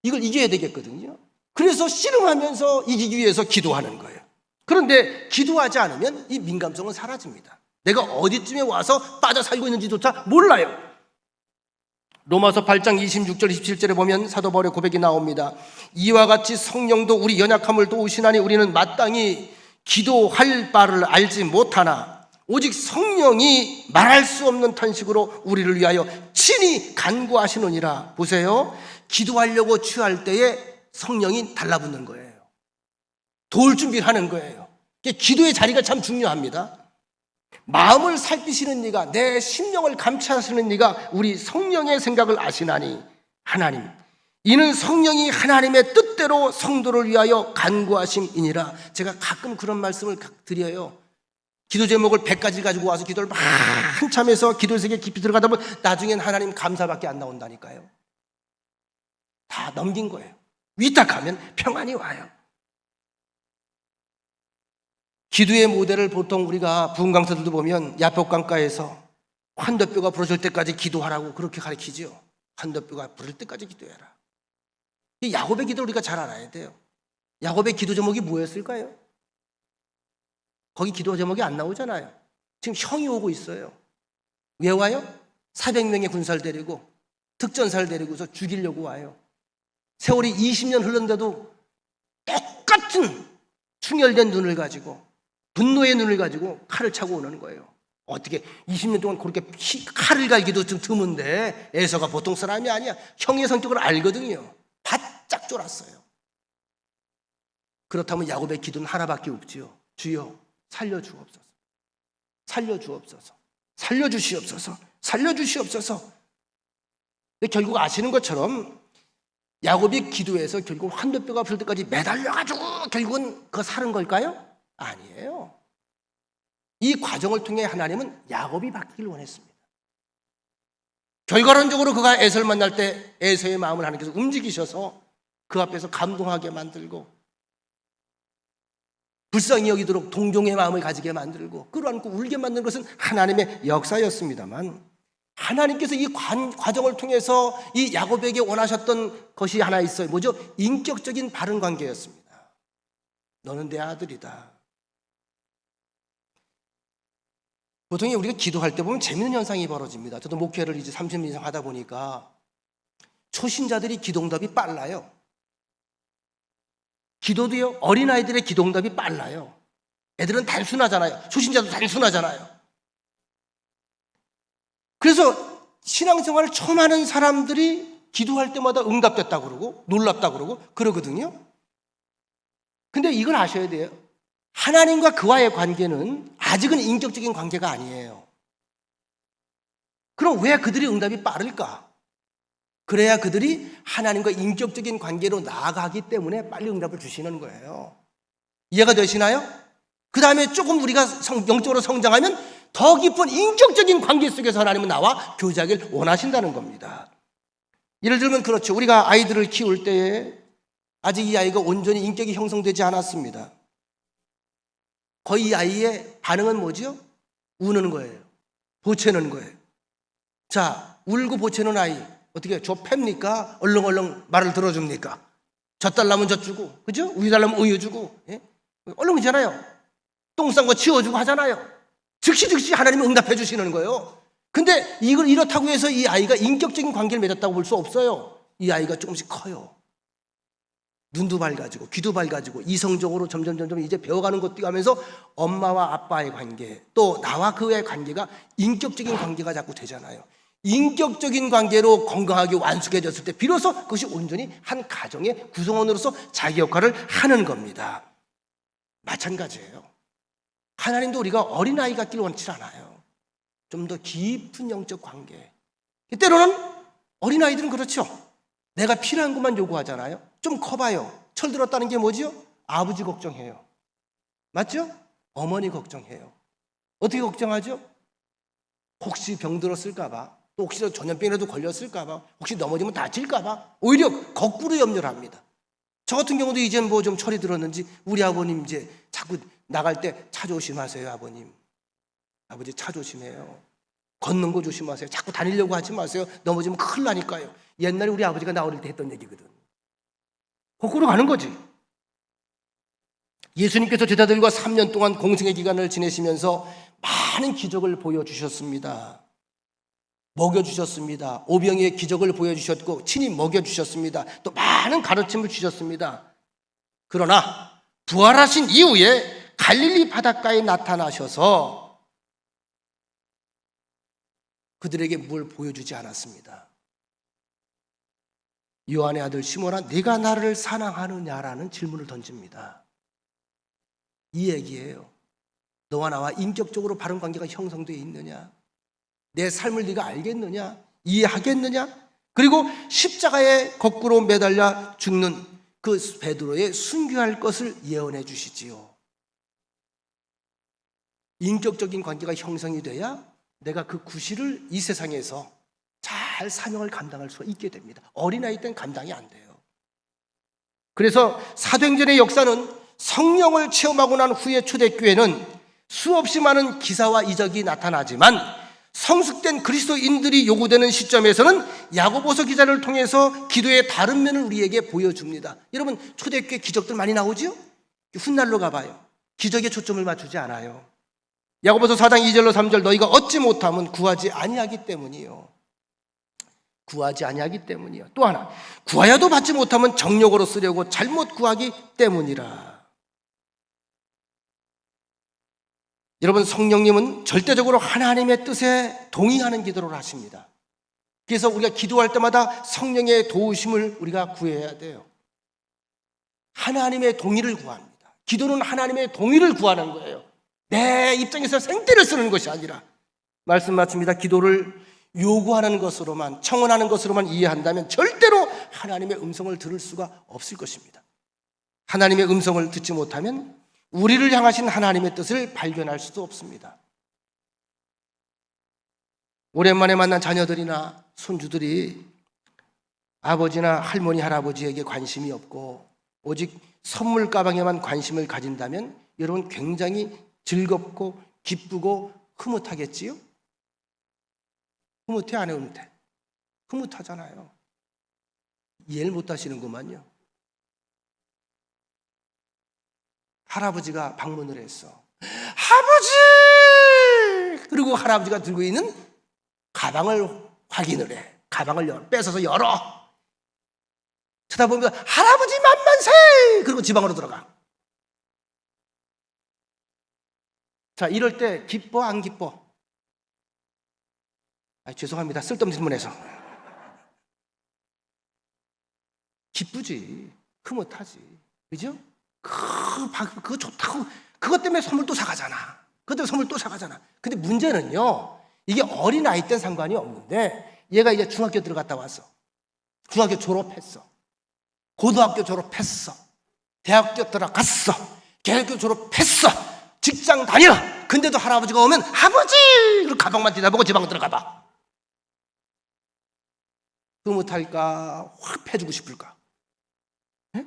이걸 이겨야 되겠거든요. 그래서 씨름하면서 이기기 위해서 기도하는 거예요. 그런데 기도하지 않으면 이 민감성은 사라집니다. 내가 어디쯤에 와서 빠져 살고 있는지조차 몰라요. 로마서 8장 26절 27절에 보면 사도 바울의 고백이 나옵니다. 이와 같이 성령도 우리 연약함을 도우시나니 우리는 마땅히 기도할 바를 알지 못하나 오직 성령이 말할 수 없는 탄식으로 우리를 위하여 친히 간구하시느니라. 보세요. 기도하려고 취할 때에 성령이 달라붙는 거예요. 도울 준비를 하는 거예요. 기도의 자리가 참 중요합니다. 마음을 살피시는 이가, 내 심령을 감찰하시는 이가 우리 성령의 생각을 아시나니 하나님, 이는 성령이 하나님의 뜻대로 성도를 위하여 간구하심이니라. 제가 가끔 그런 말씀을 드려요. 기도 제목을 100가지 가지고 와서 기도를 막 한참 해서 기도 세계 깊이 들어가다 보면 나중엔 하나님 감사밖에 안 나온다니까요. 다 넘긴 거예요. 위탁하면 평안이 와요. 기도의 모델을 보통 우리가 부흥 강사들도 보면 야복강가에서 환도뼈가 부러질 때까지 기도하라고 그렇게 가르치지요. 환도뼈가 부러질 때까지 기도해라. 이 야곱의 기도를 우리가 잘 알아야 돼요. 야곱의 기도 제목이 뭐였을까요? 거기 기도 제목이 안 나오잖아요. 지금 형이 오고 있어요. 왜 와요? 400명의 군사를 데리고 특전사를 데리고서 죽이려고 와요. 세월이 20년 흘렀는데도 똑같은 충혈된 눈을 가지고 분노의 눈을 가지고 칼을 차고 오는 거예요. 어떻게 20년 동안 그렇게 칼을 갈기도 좀 드문데 에서가 보통 사람이 아니야. 형의 성격을 알거든요. 바짝 쫄았어요. 그렇다면 야곱의 기도는 하나밖에 없지요. 주여 살려주옵소서. 살려주옵소서. 살려주시옵소서. 살려주시옵소서. 결국 아시는 것처럼 야곱이 기도해서 결국 환도뼈가 부를 때까지 매달려가지고 결국은 그거 사는 걸까요? 아니에요. 이 과정을 통해 하나님은 야곱이 바뀌길 원했습니다. 결과론적으로 그가 에서를 만날 때 에서의 마음을 하나님께서 움직이셔서 그 앞에서 감동하게 만들고 불쌍히 여기도록 동정의 마음을 가지게 만들고 끌어안고 울게 만드는 것은 하나님의 역사였습니다만 하나님께서 이 과정을 통해서 이 야곱에게 원하셨던 것이 하나 있어요. 뭐죠? 인격적인 바른 관계였습니다. 너는 내 아들이다. 보통 우리가 기도할 때 보면 재미있는 현상이 벌어집니다. 저도 목회를 이제 30년 이상 하다 보니까 초신자들이 기도응답이 빨라요. 기도도요, 어린아이들의 기도응답이 빨라요. 애들은 단순하잖아요. 초신자도 단순하잖아요. 그래서 신앙생활을 처음 하는 사람들이 기도할 때마다 응답됐다고 그러고 놀랍다고 그러고 그러거든요. 근데 이걸 아셔야 돼요. 하나님과 그와의 관계는 아직은 인격적인 관계가 아니에요. 그럼 왜 그들의 응답이 빠를까? 그래야 그들이 하나님과 인격적인 관계로 나아가기 때문에 빨리 응답을 주시는 거예요. 이해가 되시나요? 그 다음에 조금 우리가 영적으로 성장하면 더 깊은 인격적인 관계 속에서 하나님은 나와 교제하길 원하신다는 겁니다. 예를 들면 그렇죠. 우리가 아이들을 키울 때에 아직 이 아이가 온전히 인격이 형성되지 않았습니다. 거의 이 아이의 반응은 뭐죠? 우는 거예요. 보채는 거예요. 자, 울고 보채는 아이 어떻게 줘 팹니까? 얼렁얼렁 말을 들어줍니까? 젖달라면 젖주고, 그죠? 우유 달라면 우유 주고, 예? 얼렁이잖아요. 똥 싼 거 치워주고 하잖아요. 즉시 하나님이 응답해 주시는 거예요. 근데 이걸 이렇다고 해서 이 아이가 인격적인 관계를 맺었다고 볼 수 없어요. 이 아이가 조금씩 커요. 눈도 밝아지고 귀도 밝아지고 이성적으로 점점 이제 배워가는 것도 하면서 엄마와 아빠의 관계 또 나와 그의 관계가 인격적인 관계가 자꾸 되잖아요. 인격적인 관계로 건강하게 완숙해졌을 때 비로소 그것이 온전히 한 가정의 구성원으로서 자기 역할을 하는 겁니다. 마찬가지예요. 하나님도 우리가 어린아이 같기를 원치 않아요. 좀 더 깊은 영적 관계. 때로는 어린아이들은 그렇죠. 내가 필요한 것만 요구하잖아요. 좀 커봐요. 철들었다는 게 뭐지요? 아버지 걱정해요. 맞죠? 어머니 걱정해요. 어떻게 걱정하죠? 혹시 병들었을까 봐, 또 혹시 전염병이라도 걸렸을까 봐, 혹시 넘어지면 다칠까 봐 오히려 거꾸로 염려를 합니다. 저 같은 경우도 이제 뭐 좀 철이 들었는지 우리 아버님 이제 자꾸 나갈 때 차 조심하세요. 아버님. 아버지 차 조심해요. 걷는 거 조심하세요. 자꾸 다니려고 하지 마세요. 넘어지면 큰일 나니까요. 옛날에 우리 아버지가 나 어릴 때 했던 얘기거든. 거꾸로 가는 거지. 예수님께서 제자들과 3년 동안 공생의 기간을 지내시면서 많은 기적을 보여주셨습니다. 먹여주셨습니다. 오병이의 기적을 보여주셨고 친히 먹여주셨습니다. 또 많은 가르침을 주셨습니다. 그러나 부활하신 이후에 갈릴리 바닷가에 나타나셔서 그들에게 뭘 보여주지 않았습니다. 요한의 아들 시몬아, 네가 나를 사랑하느냐라는 질문을 던집니다. 이 얘기예요. 너와 나와 인격적으로 바른 관계가 형성되어 있느냐? 내 삶을 네가 알겠느냐? 이해하겠느냐? 그리고 십자가에 거꾸로 매달려 죽는 그 베드로의 순교할 것을 예언해 주시지요. 인격적인 관계가 형성이 돼야 내가 그 구실을 이 세상에서 잘 사명을 감당할 수가 있게 됩니다. 어린아이 때는 감당이 안 돼요. 그래서 사도행전의 역사는 성령을 체험하고 난 후에 초대교회는 수없이 많은 기사와 이적이 나타나지만 성숙된 그리스도인들이 요구되는 시점에서는 야고보서 기자를 통해서 기도의 다른 면을 우리에게 보여줍니다. 여러분, 초대교회 기적들 많이 나오죠? 훗날로 가봐요. 기적에 초점을 맞추지 않아요. 야고보서 4장 2절로 3절, 너희가 얻지 못하면 구하지 아니하기 때문이요. 구하지 아니하기 때문이요. 또 하나, 구하여도 받지 못하면 정욕으로 쓰려고 잘못 구하기 때문이라. 여러분, 성령님은 절대적으로 하나님의 뜻에 동의하는 기도를 하십니다. 그래서 우리가 기도할 때마다 성령의 도우심을 우리가 구해야 돼요. 하나님의 동의를 구합니다. 기도는 하나님의 동의를 구하는 거예요. 내 입장에서 생떼를 쓰는 것이 아니라. 말씀 마칩니다. 기도를 요구하는 것으로만, 청원하는 것으로만 이해한다면 절대로 하나님의 음성을 들을 수가 없을 것입니다. 하나님의 음성을 듣지 못하면 우리를 향하신 하나님의 뜻을 발견할 수도 없습니다. 오랜만에 만난 자녀들이나 손주들이 아버지나 할머니, 할아버지에게 관심이 없고 오직 선물 가방에만 관심을 가진다면 여러분 굉장히 즐겁고 기쁘고 흐뭇하겠지요? 흐뭇해, 안 흐뭇해? 흐뭇하잖아요. 이해를 못 하시는구만요. 할아버지가 방문을 했어. 아버지! 그리고 할아버지가 들고 있는 가방을 확인을 해. 가방을 뺏어서 열어. 쳐다보면 할아버지 만만세! 그리고 지방으로 들어가. 자, 이럴 때 기뻐, 안 기뻐? 죄송합니다. 쓸데없는 질문해서. 기쁘지. 흐뭇하지. 그죠? 그거 좋다고. 그것 때문에 선물 또 사가잖아. 그것 때문에 선물 또 사가잖아. 근데 문제는요, 이게 어린아이 땐 상관이 없는데 얘가 이제 중학교 들어갔다 왔어. 중학교 졸업했어. 고등학교 졸업했어. 대학교 들어갔어. 대학교 졸업했어. 직장 다녀. 근데도 할아버지가 오면 아버지! 그리고 가방만 뒤다보고 지방 들어가 봐. 흐뭇할까? 확 패주고 싶을까? 네?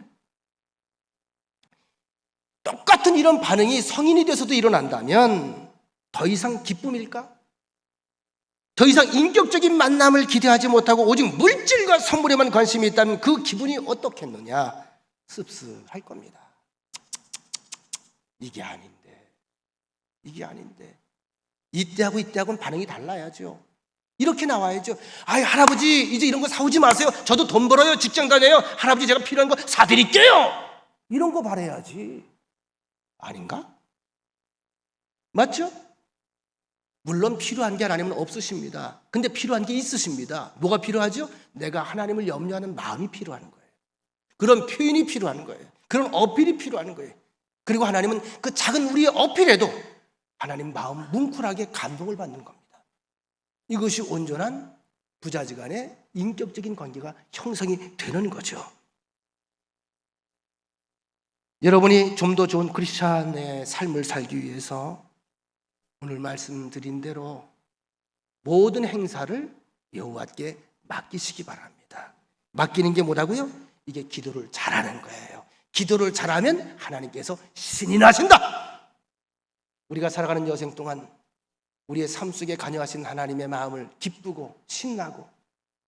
똑같은 이런 반응이 성인이 돼서도 일어난다면 더 이상 기쁨일까? 더 이상 인격적인 만남을 기대하지 못하고 오직 물질과 선물에만 관심이 있다면 그 기분이 어떻겠느냐? 씁쓸할 겁니다. 이게 아닌데. 이때하고 이때하고는 반응이 달라야죠. 이렇게 나와야죠. 할아버지 이제 이런 거 사오지 마세요. 저도 돈 벌어요. 직장 다녀요. 할아버지 제가 필요한 거 사드릴게요. 이런 거 바라야지. 아닌가? 맞죠? 물론 필요한 게 아니면 없으십니다. 근데 필요한 게 있으십니다. 뭐가 필요하죠? 내가 하나님을 염려하는 마음이 필요한 거예요. 그런 표현이 필요한 거예요. 그런 어필이 필요한 거예요. 그리고 하나님은 그 작은 우리의 어필에도 하나님 마음 뭉클하게 감동을 받는 겁니다. 이것이 온전한 부자지간의 인격적인 관계가 형성이 되는 거죠. 여러분이 좀 더 좋은 크리스찬의 삶을 살기 위해서 오늘 말씀드린 대로 모든 행사를 여호와께 맡기시기 바랍니다. 맡기는 게 뭐라고요? 이게 기도를 잘하는 거예요. 기도를 잘하면 하나님께서 신이 나신다. 우리가 살아가는 여생 동안 우리의 삶 속에 관여하신 하나님의 마음을 기쁘고 신나고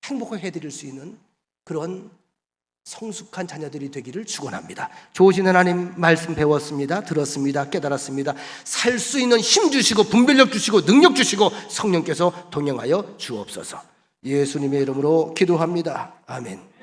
행복하게 해드릴 수 있는 그런 성숙한 자녀들이 되기를 축원합니다. 좋으신 하나님 말씀 배웠습니다. 들었습니다. 깨달았습니다. 살 수 있는 힘 주시고 분별력 주시고 능력 주시고 성령께서 동행하여 주옵소서. 예수님의 이름으로 기도합니다. 아멘.